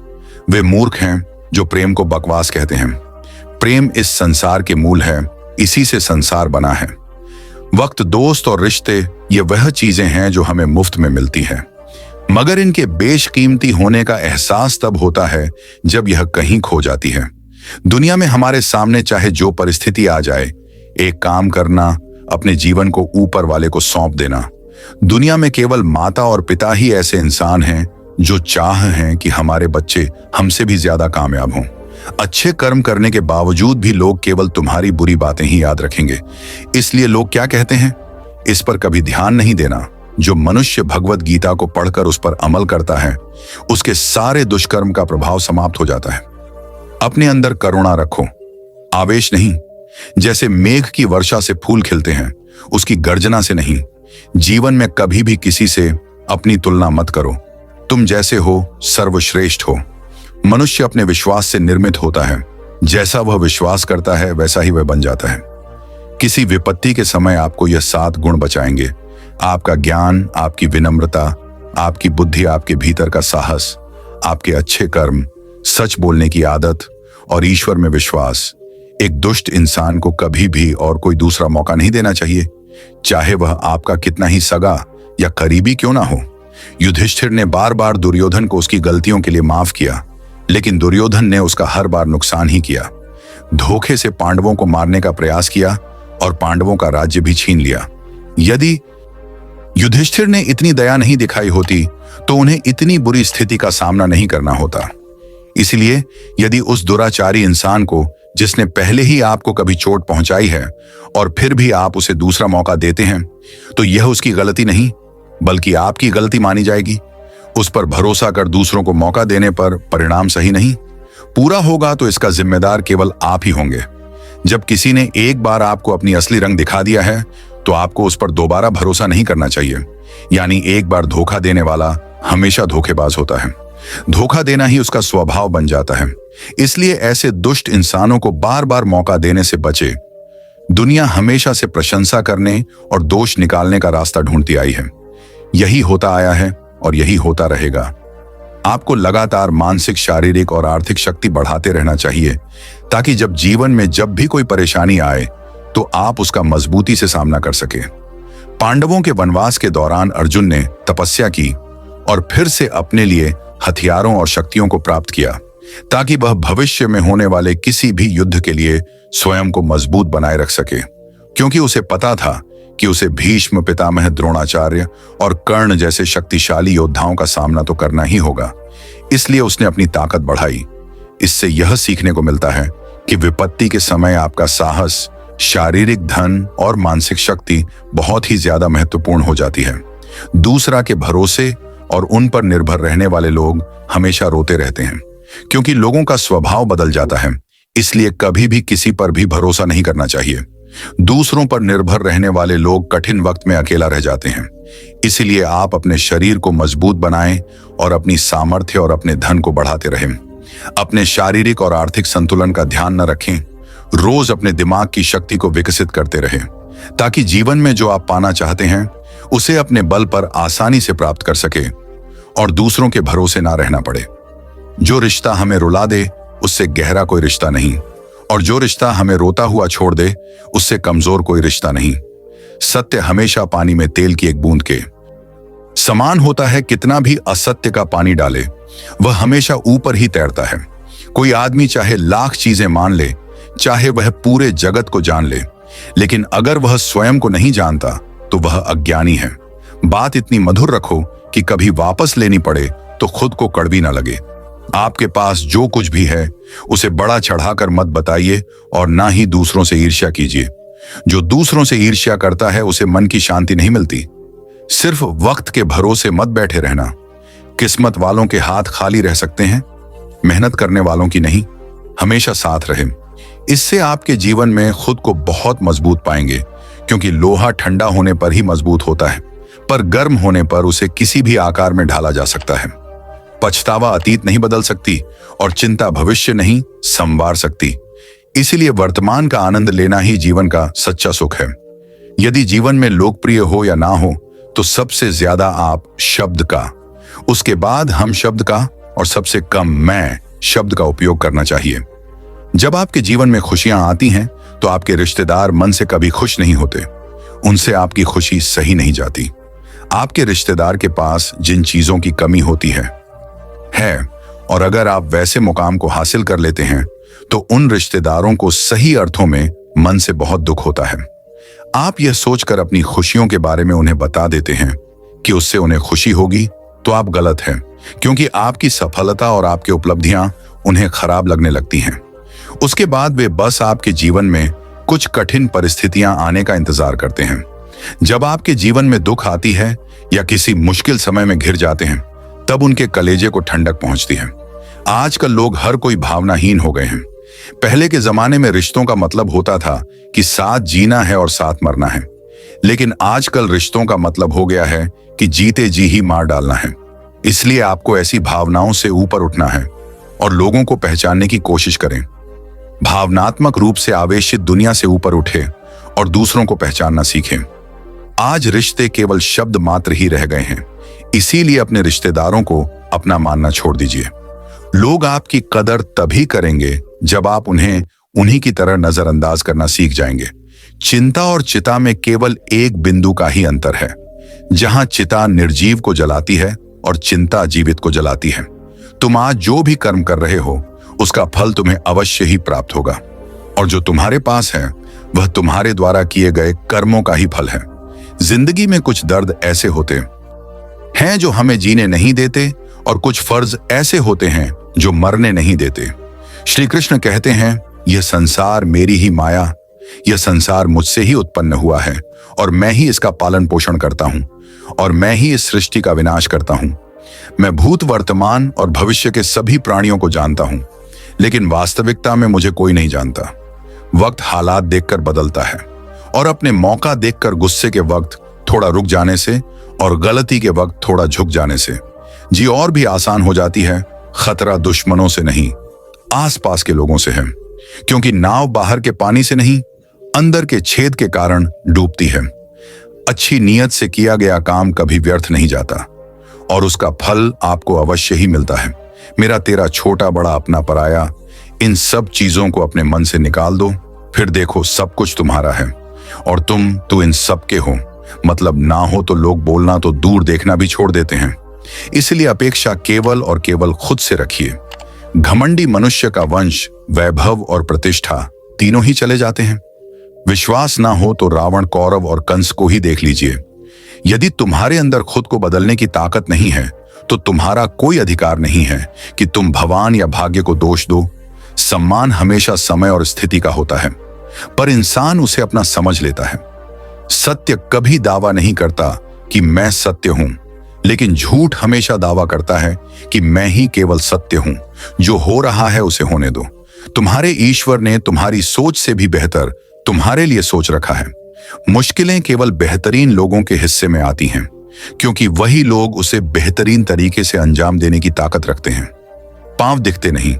वे मूर्ख हैं जो प्रेम को बकवास कहते हैं। प्रेम इस संसार के मूल है, इसी से संसार बना है। वक्त, दोस्त और रिश्ते ये वह चीजें हैं जो हमें मुफ्त में मिलती हैं, मगर इनके बेशकीमती होने का एहसास तब होता है जब यह कहीं खो जाती है। दुनिया में हमारे सामने चाहे जो परिस्थिति आ जाए, एक काम करना, अपने जीवन को ऊपर वाले को सौंप देना। दुनिया में केवल माता और पिता ही ऐसे इंसान हैं जो चाह हैं कि हमारे बच्चे हमसे भी ज्यादा कामयाब हों। अच्छे कर्म करने के बावजूद भी लोग केवल तुम्हारी बुरी बातें ही याद रखेंगे। इसलिए लोग क्या कहते हैं, इस पर कभी ध्यान नहीं देना। जो मनुष्य भगवत गीता को पढ़कर उस पर अमल करता है, उसके सारे दुष्कर्म का प्रभाव समाप्त हो जाता है। अपने अंदर करुणा रखो, आवेश नहीं। जैसे मेघ की वर्षा से फूल खिलते हैं, उसकी गर्जना से नहीं। जीवन में कभी भी किसी से अपनी तुलना मत करो। तुम जैसे हो सर्वश्रेष्ठ हो। मनुष्य अपने विश्वास से निर्मित होता है। जैसा वह विश्वास करता है वैसा ही वह बन जाता है। किसी विपत्ति के समय आपको यह 7 गुण बचाएंगे: आपका ज्ञान, आपकी विनम्रता, आपकी बुद्धि, आपके भीतर का साहस, आपके अच्छे कर्म, सच बोलने की आदत और ईश्वर में विश्वास। एक दुष्ट इंसान को कभी भी और कोई दूसरा मौका नहीं देना चाहिए, चाहे वह आपका कितना ही सगा या करीबी क्यों ना हो। युधिष्ठिर ने बार बार दुर्योधन को उसकी गलतियों के लिए माफ किया, लेकिन दुर्योधन ने उसका हर बार नुकसान ही किया। धोखे से पांडवों को मारने का प्रयास किया और पांडवों का राज्य भी छीन लिया। यदि युधिष्ठिर ने इतनी दया नहीं दिखाई होती तो उन्हें इतनी बुरी स्थिति का सामना नहीं करना होता। इसलिए यदि उस दुराचारी इंसान को, जिसने पहले ही आपको कभी चोट पहुंचाई है और फिर भी आप उसे दूसरा मौका देते हैं, तो यह उसकी गलती नहीं बल्कि आपकी गलती मानी जाएगी। उस पर भरोसा कर दूसरों को मौका देने पर परिणाम सही नहीं पूरा होगा तो इसका जिम्मेदार केवल आप ही होंगे। जब किसी ने एक बार आपको अपनी असली रंग दिखा दिया है तो आपको उस पर दोबारा भरोसा नहीं करना चाहिए। यानी एक बार धोखा देने वाला हमेशा धोखेबाज होता है। धोखा देना ही उसका स्वभाव बन जाता है। इसलिए ऐसे दुष्ट इंसानों को बार बार मौका देने से बचे। दुनिया हमेशा से प्रशंसा करने और दोष निकालने का रास्ता ढूंढती आई है। यही होता आया है और यही होता रहेगा। आपको लगातार मानसिक, शारीरिक और आर्थिक शक्ति बढ़ाते रहना चाहिए, ताकि जब जीवन में जब भी कोई परेशानी आए तो आप उसका मजबूती से सामना कर सके। पांडवों के वनवास के दौरान अर्जुन ने तपस्या की और फिर से अपने लिए हथियारों और शक्तियों को प्राप्त किया, ताकि वह भविष्य में होने वाले किसी भी युद्ध के लिए स्वयं को मजबूत बनाए रख सके। क्योंकि उसे पता था कि उसे भीष्म, पितामह द्रोणाचार्य और कर्ण जैसे शक्तिशाली योद्धाओं का सामना तो करना ही होगा। इसलिए उसने अपनी ताकत बढ़ाई। इससे यह सीखने को मिलता है कि विपत्ति के समय आपका साहस, शारीरिक धन और मानसिक शक्ति बहुत ही ज्यादा महत्वपूर्ण हो जाती है। दूसरा के भरोसे और उन पर निर्भर रहने वाले लोग हमेशा रोते रहते हैं, क्योंकि लोगों का स्वभाव बदल जाता है। इसलिए कभी भी किसी पर भी भरोसा नहीं करना चाहिए। दूसरों पर निर्भर रहने वाले लोग कठिन वक्त में अकेला रह जाते हैं। इसलिए आप अपने शरीर को मजबूत बनाएं और अपनी सामर्थ्य और अपने धन को बढ़ाते रहें। अपने शारीरिक और आर्थिक संतुलन का ध्यान न रखें। रोज अपने दिमाग की शक्ति को विकसित करते रहें, ताकि जीवन में जो आप पाना चाहते हैं उसे अपने बल पर आसानी से प्राप्त कर सके और दूसरों के भरोसे ना रहना पड़े। जो रिश्ता हमें रुला दे उससे गहरा कोई रिश्ता नहीं, और जो रिश्ता हमें रोता हुआ छोड़ दे उससे कमजोर कोई रिश्ता नहीं। सत्य हमेशा पानी में तेल की एक बूंद के समान होता है। कितना भी असत्य का पानी डाले वह हमेशा ऊपर ही तैरता है। कोई आदमी चाहे लाख चीजें मान ले, चाहे वह पूरे जगत को जान ले, लेकिन अगर वह स्वयं को नहीं जानता तो वह अज्ञानी है। बात इतनी मधुर रखो कि कभी वापस लेनी पड़े तो खुद को कड़वी ना लगे। आपके पास जो कुछ भी है उसे बड़ा चढ़ाकर मत बताइए और ना ही दूसरों से ईर्ष्या कीजिए। जो दूसरों से ईर्ष्या करता है उसे मन की शांति नहीं मिलती। सिर्फ वक्त के भरोसे मत बैठे रहना। किस्मत वालों के हाथ खाली रह सकते हैं, मेहनत करने वालों की नहीं। हमेशा साथ रहें। इससे आपके जीवन में खुद को बहुत मजबूत पाएंगे, क्योंकि लोहा ठंडा होने पर ही मजबूत होता है, पर गर्म होने पर उसे किसी भी आकार में ढाला जा सकता है। पछतावा अतीत नहीं बदल सकती और चिंता भविष्य नहीं संवार सकती। इसीलिए वर्तमान का आनंद लेना ही जीवन का सच्चा सुख है। यदि जीवन में लोकप्रिय हो या ना हो तो सबसे ज्यादा आप शब्द का, उसके बाद हम शब्द का और सबसे कम मैं शब्द का उपयोग करना चाहिए। जब आपके जीवन में खुशियां आती हैं तो आपके रिश्तेदार मन से कभी खुश नहीं होते। उनसे आपकी खुशी सही नहीं जाती। आपके रिश्तेदार के पास जिन चीजों की कमी होती है और अगर आप वैसे मुकाम को हासिल कर लेते हैं तो उन रिश्तेदारों को सही अर्थों में मन से बहुत दुख होता है। आप यह सोचकर अपनी खुशियों के बारे में उन्हें बता देते हैं कि उससे उन्हें खुशी होगी, तो आप गलत हैं, क्योंकि आपकी सफलता और आपकी उपलब्धियां उन्हें खराब लगने लगती हैं। उसके बाद वे बस आपके जीवन में कुछ कठिन परिस्थितियां आने का इंतजार करते हैं। जब आपके जीवन में दुख आती है या किसी मुश्किल समय में घिर जाते हैं, तब उनके कलेजे को ठंडक पहुंचती है। आजकल लोग हर कोई भावनाहीन हो गए हैं। पहले के जमाने में रिश्तों का मतलब होता था कि साथ जीना है और साथ मरना है, लेकिन आजकल रिश्तों का मतलब हो गया है कि जीते जी ही मार डालना है। इसलिए आपको ऐसी भावनाओं से ऊपर उठना है और लोगों को पहचानने की कोशिश करें। भावनात्मक रूप से आवेशित दुनिया से ऊपर उठे और दूसरों को पहचानना सीखें। आज रिश्ते केवल शब्द मात्र ही रह गए हैं, इसीलिए अपने रिश्तेदारों को अपना मानना छोड़ दीजिए। लोग आपकी कदर तभी करेंगे जब आप उन्हें उन्हीं की तरह नजरअंदाज करना सीख जाएंगे। चिंता और चिता में केवल एक बिंदु का ही अंतर है। जहां चिता निर्जीव को जलाती है और चिंता जीवित को जलाती है। तुम आज जो भी कर्म कर रहे हो उसका फल तुम्हें अवश्य ही प्राप्त होगा, और जो तुम्हारे पास है वह तुम्हारे द्वारा किए गए कर्मों का ही फल है। जिंदगी में कुछ दर्द ऐसे होते हैं जो हमें जीने नहीं देते, और कुछ फर्ज ऐसे होते हैं जो मरने नहीं देते। श्री कृष्ण कहते हैं, यह संसार मेरी ही माया, यह संसार मुझसे ही उत्पन्न हुआ है और मैं ही इसका पालन पोषण करता हूं, और मैं ही इस सृष्टि का विनाश करता हूं। मैं भूत, वर्तमान और भविष्य के सभी प्राणियों को जानता हूं, लेकिन वास्तविकता में मुझे कोई नहीं जानता। वक्त हालात देखकर बदलता है, और अपने मौका देखकर गुस्से के वक्त थोड़ा रुक जाने से और गलती के वक्त थोड़ा झुक जाने से जी और भी आसान हो जाती है। खतरा दुश्मनों से नहीं, आसपास के लोगों से है, क्योंकि नाव बाहर के पानी से नहीं, अंदर के छेद के कारण डूबती है। अच्छी नीयत से किया गया काम कभी व्यर्थ नहीं जाता, और उसका फल आपको अवश्य ही मिलता है। मेरा तेरा छोटा बड़ा अपना पराया, इन सब चीजों को अपने मन से निकाल दो, फिर देखो सब कुछ तुम्हारा है, और तुम तो इन सब के हो। मतलब ना हो तो लोग बोलना तो दूर देखना भी छोड़ देते हैं। इसलिए अपेक्षा केवल और केवल खुद से रखिए। घमंडी मनुष्य का वंश, वैभव और प्रतिष्ठा तीनों ही चले जाते हैं। विश्वास ना हो तो रावण, कौरव और कंस को ही देख लीजिए। यदि तुम्हारे अंदर खुद को बदलने की ताकत नहीं है तो तुम्हारा कोई अधिकार नहीं है कि तुम भगवान या भाग्य को दोष दो। सम्मान हमेशा समय और स्थिति का होता है, पर इंसान उसे अपना समझ लेता है। सत्य कभी दावा नहीं करता कि मैं सत्य हूं, लेकिन झूठ हमेशा दावा करता है कि मैं ही केवल सत्य हूं। जो हो रहा है उसे होने दो। तुम्हारे ईश्वर ने तुम्हारी सोच से भी बेहतर तुम्हारे लिए सोच रखा है। मुश्किलें केवल बेहतरीन लोगों के हिस्से में आती हैं, क्योंकि वही लोग उसे बेहतरीन तरीके से अंजाम देने की ताकत रखते हैं। पांव दिखते नहीं,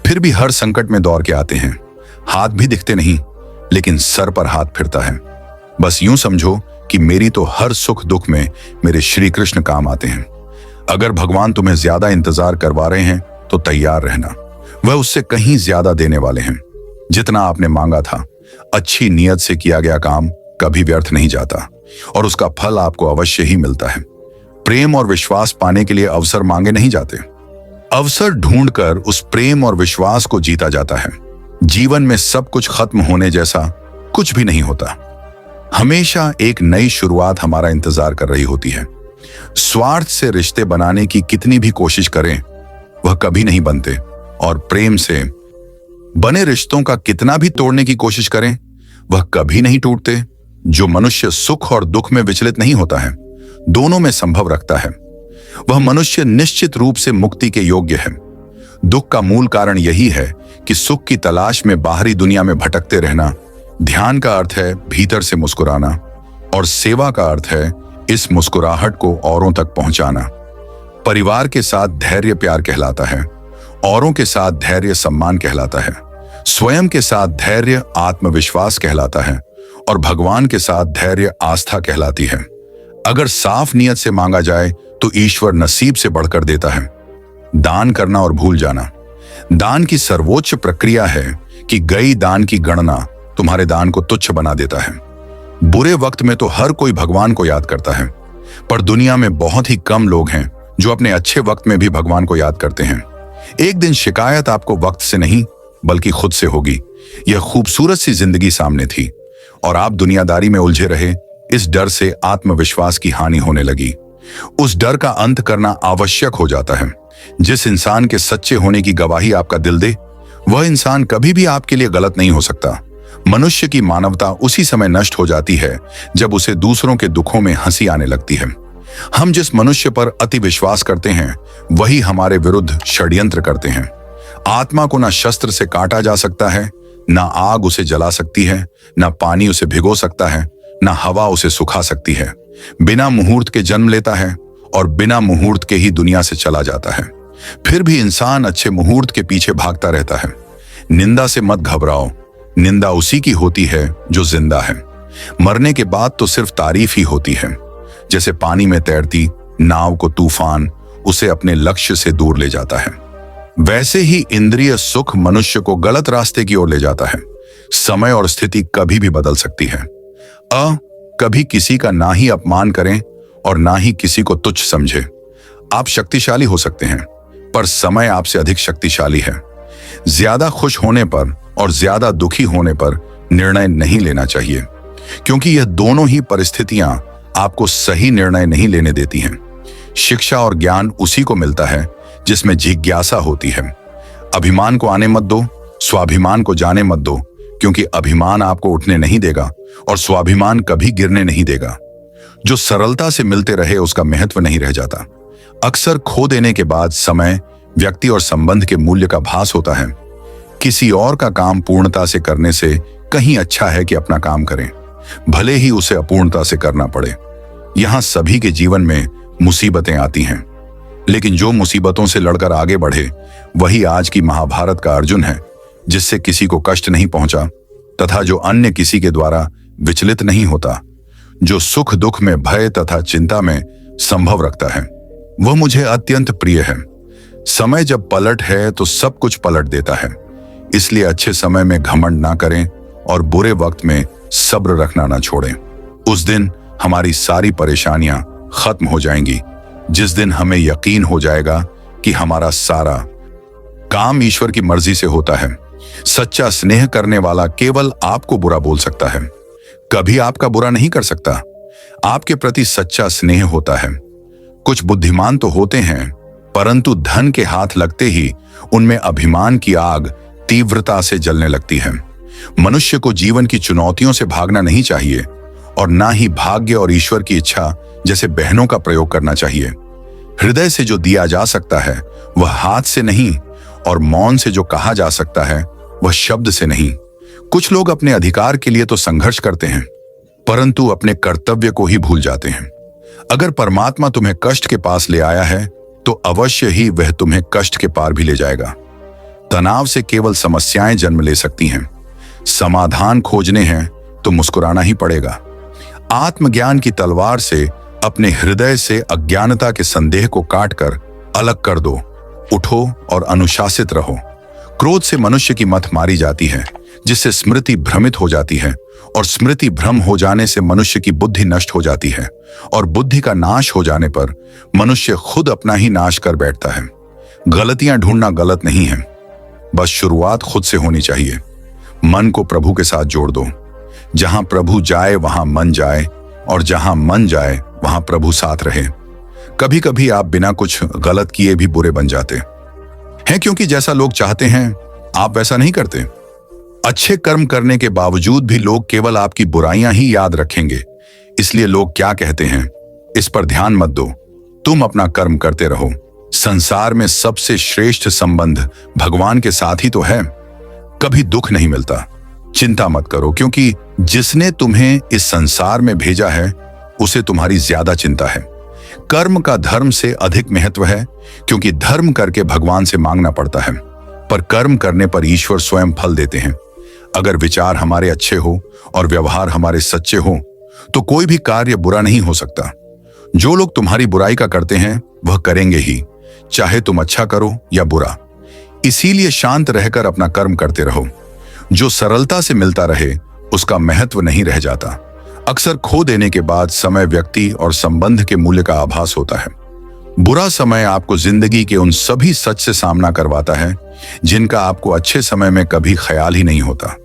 फिर भी हर संकट में दौड़ के आते हैं। हाथ भी दिखते नहीं, लेकिन सर पर हाथ फिरता है। बस यूं समझो कि मेरी तो हर सुख दुख में मेरे श्री कृष्ण काम आते हैं। अगर भगवान तुम्हें ज्यादा इंतजार करवा रहे हैं तो तैयार रहना, वह उससे कहीं ज्यादा देने वाले हैं जितना आपने मांगा था। अच्छी नीयत से किया गया काम कभी व्यर्थ नहीं जाता, और उसका फल आपको अवश्य ही मिलता है। प्रेम और विश्वास पाने के लिए अवसर मांगे नहीं जाते, अवसर ढूंढकर उस प्रेम और विश्वास को जीता जाता है। जीवन में सब कुछ खत्म होने जैसा कुछ भी नहीं होता। हमेशा एक नई शुरुआत हमारा इंतजार कर रही होती है। स्वार्थ से रिश्ते बनाने की कितनी भी कोशिश करें वह कभी नहीं बनते, और प्रेम से बने रिश्तों का कितना भी तोड़ने की कोशिश करें वह कभी नहीं टूटते। जो मनुष्य सुख और दुख में विचलित नहीं होता है, दोनों में संभव रखता है, वह मनुष्य निश्चित रूप से मुक्ति के योग्य है। दुख का मूल कारण यही है कि सुख की तलाश में बाहरी दुनिया में भटकते रहना। ध्यान का अर्थ है भीतर से मुस्कुराना, और सेवा का अर्थ है इस मुस्कुराहट को औरों तक पहुंचाना। परिवार के साथ धैर्य प्यार कहलाता है, औरों के साथ धैर्य सम्मान कहलाता है, स्वयं के साथ धैर्य आत्मविश्वास कहलाता है, और भगवान के साथ धैर्य आस्था कहलाती है। अगर साफ नियत से मांगा जाए तो ईश्वर नसीब से बढ़कर देता है। दान करना और भूल जाना। दान की सर्वोच्च प्रक्रिया है कि गई दान की गणना तुम्हारे दान को तुच्छ बना देता है। बुरे वक्त में तो हर कोई भगवान को याद करता है, पर दुनिया में बहुत ही कम लोग हैं जो अपने अच्छे वक्त में भी भगवान को याद करते हैं। एक दिन शिकायत आपको वक्त से नहीं बल्कि खुद से होगी। यह खूबसूरत सी जिंदगी सामने थी और आप दुनियादारी में उलझे रहे। इस डर से आत्मविश्वास की हानि होने लगी। उस डर का अंत करना आवश्यक हो जाता है। जिस इंसान के सच्चे होने की गवाही आपका दिल दे, वह इंसान कभी भी आपके लिए गलत नहीं हो सकता। मनुष्य की मानवता उसी समय नष्ट हो जाती है जब उसे दूसरों के दुखों में हंसी आने लगती है। हम जिस मनुष्य पर अति विश्वास करते हैं वही हमारे विरुद्ध षड्यंत्र करते हैं। आत्मा को ना शस्त्र से काटा जा सकता है, ना आग उसे जला सकती है, ना पानी उसे भिगो सकता है, ना हवा उसे सुखा सकती है। बिना मुहूर्त के जन्म लेता है और बिना मुहूर्त के ही दुनिया से चला जाता है। फिर भी इंसान अच्छे मुहूर्त के पीछे भागता रहता है। निंदा से मत घबराओ, निंदा उसी की होती है जो जिंदा है। मरने के बाद तो सिर्फ तारीफ ही होती है। जैसे पानी में तैरती नाव को तूफान उसे अपने लक्ष्य से दूर ले जाता है, वैसे ही इंद्रिय सुख मनुष्य को गलत रास्ते की ओर ले जाता है। समय और स्थिति कभी भी बदल सकती है। कभी किसी का ना ही अपमान करें और ना ही किसी को तुच्छ समझे। आप शक्तिशाली हो सकते हैं, पर समय आपसे अधिक शक्तिशाली है। ज्यादा खुश होने पर और ज्यादा दुखी होने पर निर्णय नहीं लेना चाहिए, क्योंकि यह दोनों ही परिस्थितियां आपको सही निर्णय नहीं लेने देती हैं। शिक्षा और ज्ञान उसी को मिलता है जिसमें जिज्ञासा होती है। अभिमान को आने मत दो, स्वाभिमान को जाने मत दो, क्योंकि अभिमान आपको उठने नहीं देगा और स्वाभिमान कभी गिरने नहीं देगा। जो सरलता से मिलते रहे उसका महत्व नहीं रह जाता। अक्सर खो देने के बाद समय, व्यक्ति और संबंध के मूल्य का भास होता है। किसी और का काम पूर्णता से करने से कहीं अच्छा है कि अपना काम करें, भले ही उसे अपूर्णता से करना पड़े। यहां सभी के जीवन में मुसीबतें आती हैं, लेकिन जो मुसीबतों से लड़कर आगे बढ़े वही आज की महाभारत का अर्जुन है, जिससे किसी को कष्ट नहीं पहुंचा तथा जो अन्य किसी के द्वारा विचलित नहीं होता, जो सुख दुख में, भय तथा चिंता में संभव रखता है। वह मुझे अत्यंत प्रिय है। समय जब पलट है तो सब कुछ पलट देता है। इसलिए अच्छे समय में घमंड ना करें और बुरे वक्त में सब्र रखना ना छोड़ें। उस दिन हमारी सारी परेशानियां खत्म हो जाएंगी, जिस दिन हमें यकीन हो जाएगा कि हमारा सारा काम ईश्वर की मर्जी से होता है। सच्चा स्नेह करने वाला केवल आपको बुरा बोल सकता है, कभी आपका बुरा नहीं कर सकता। आपके प्रति सच्चा स्नेह होता है। कुछ बुद्धिमान तो होते हैं, परंतु धन के हाथ लगते ही उनमें अभिमान की आग तीव्रता से जलने लगती है। मनुष्य को जीवन की चुनौतियों से भागना नहीं चाहिए और ना ही भाग्य और ईश्वर की इच्छा जैसे बहनों का प्रयोग करना चाहिए। हृदय से जो दिया जा सकता है वह हाथ से नहीं, और मौन से जो कहा जा सकता है वह शब्द से नहीं। कुछ लोग अपने अधिकार के लिए तो संघर्ष करते हैं, परंतु अपने कर्तव्य को ही भूल जाते हैं। अगर परमात्मा तुम्हें कष्ट के पास ले आया है तो अवश्य ही वह तुम्हें कष्ट के पार भी ले जाएगा। तनाव से केवल समस्याएं जन्म ले सकती हैं। समाधान खोजने हैं तो मुस्कुराना ही पड़ेगा। आत्मज्ञान की तलवार से अपने हृदय से अज्ञानता के संदेह को काटकर अलग कर दो। उठो और अनुशासित रहो। क्रोध से मनुष्य की मत मारी जाती है, जिससे स्मृति भ्रमित हो जाती है, और स्मृति भ्रम हो जाने से मनुष्य की बुद्धि नष्ट हो जाती है, और बुद्धि का नाश हो जाने पर मनुष्य खुद अपना ही नाश कर बैठता है। गलतियां ढूंढना गलत नहीं है, बस शुरुआत खुद से होनी चाहिए। मन को प्रभु के साथ जोड़ दो। जहां प्रभु जाए वहां मन जाए, और जहां मन जाए वहां प्रभु साथ रहे। कभी कभी आप बिना कुछ गलत किए भी बुरे बन जाते हैं, क्योंकि जैसा लोग चाहते हैं आप वैसा नहीं करते। अच्छे कर्म करने के बावजूद भी लोग केवल आपकी बुराइयां ही याद रखेंगे। इसलिए लोग क्या कहते हैं इस पर ध्यान मत दो, तुम अपना कर्म करते रहो। संसार में सबसे श्रेष्ठ संबंध भगवान के साथ ही तो है। कभी दुख नहीं मिलता, चिंता मत करो, क्योंकि जिसने तुम्हें इस संसार में भेजा है उसे तुम्हारी ज्यादा चिंता है। कर्म का धर्म से अधिक महत्व है, क्योंकि धर्म करके भगवान से मांगना पड़ता है, पर कर्म करने पर ईश्वर स्वयं फल देते हैं। अगर विचार हमारे अच्छे हो और व्यवहार हमारे सच्चे हो तो कोई भी कार्य बुरा नहीं हो सकता। जो लोग तुम्हारी बुराई का करते हैं वह करेंगे ही, चाहे तुम अच्छा करो या बुरा। इसीलिए शांत रहकर अपना कर्म करते रहो। जो सरलता से मिलता रहे उसका महत्व नहीं रह जाता। अक्सर खो देने के बाद समय व्यक्ति और संबंध के मूल्य का आभास होता है। बुरा समय आपको जिंदगी के उन सभी सच से सामना करवाता है जिनका आपको अच्छे समय में कभी ख्याल ही नहीं होता।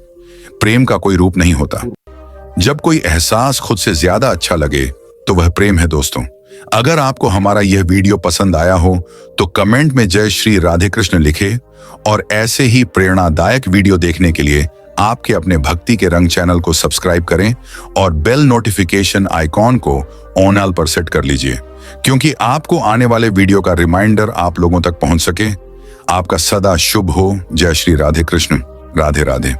प्रेम का कोई रूप नहीं होता। जब कोई एहसास खुद से ज्यादा अच्छा लगे तो वह प्रेम है दोस्तों। अगर आपको हमारा यह वीडियो पसंद आया हो तो कमेंट में जय श्री राधे कृष्ण लिखे और ऐसे ही प्रेरणादायक वीडियो देखने के लिए आपके अपने भक्ति के रंग चैनल को सब्सक्राइब करें और बेल नोटिफिकेशन आइकॉन को ऑन ऑल पर सेट कर लीजिए, क्योंकि आपको आने वाले वीडियो का रिमाइंडर आप लोगों तक पहुंच सके। आपका सदा शुभ हो। जय श्री राधे कृष्ण। राधे राधे।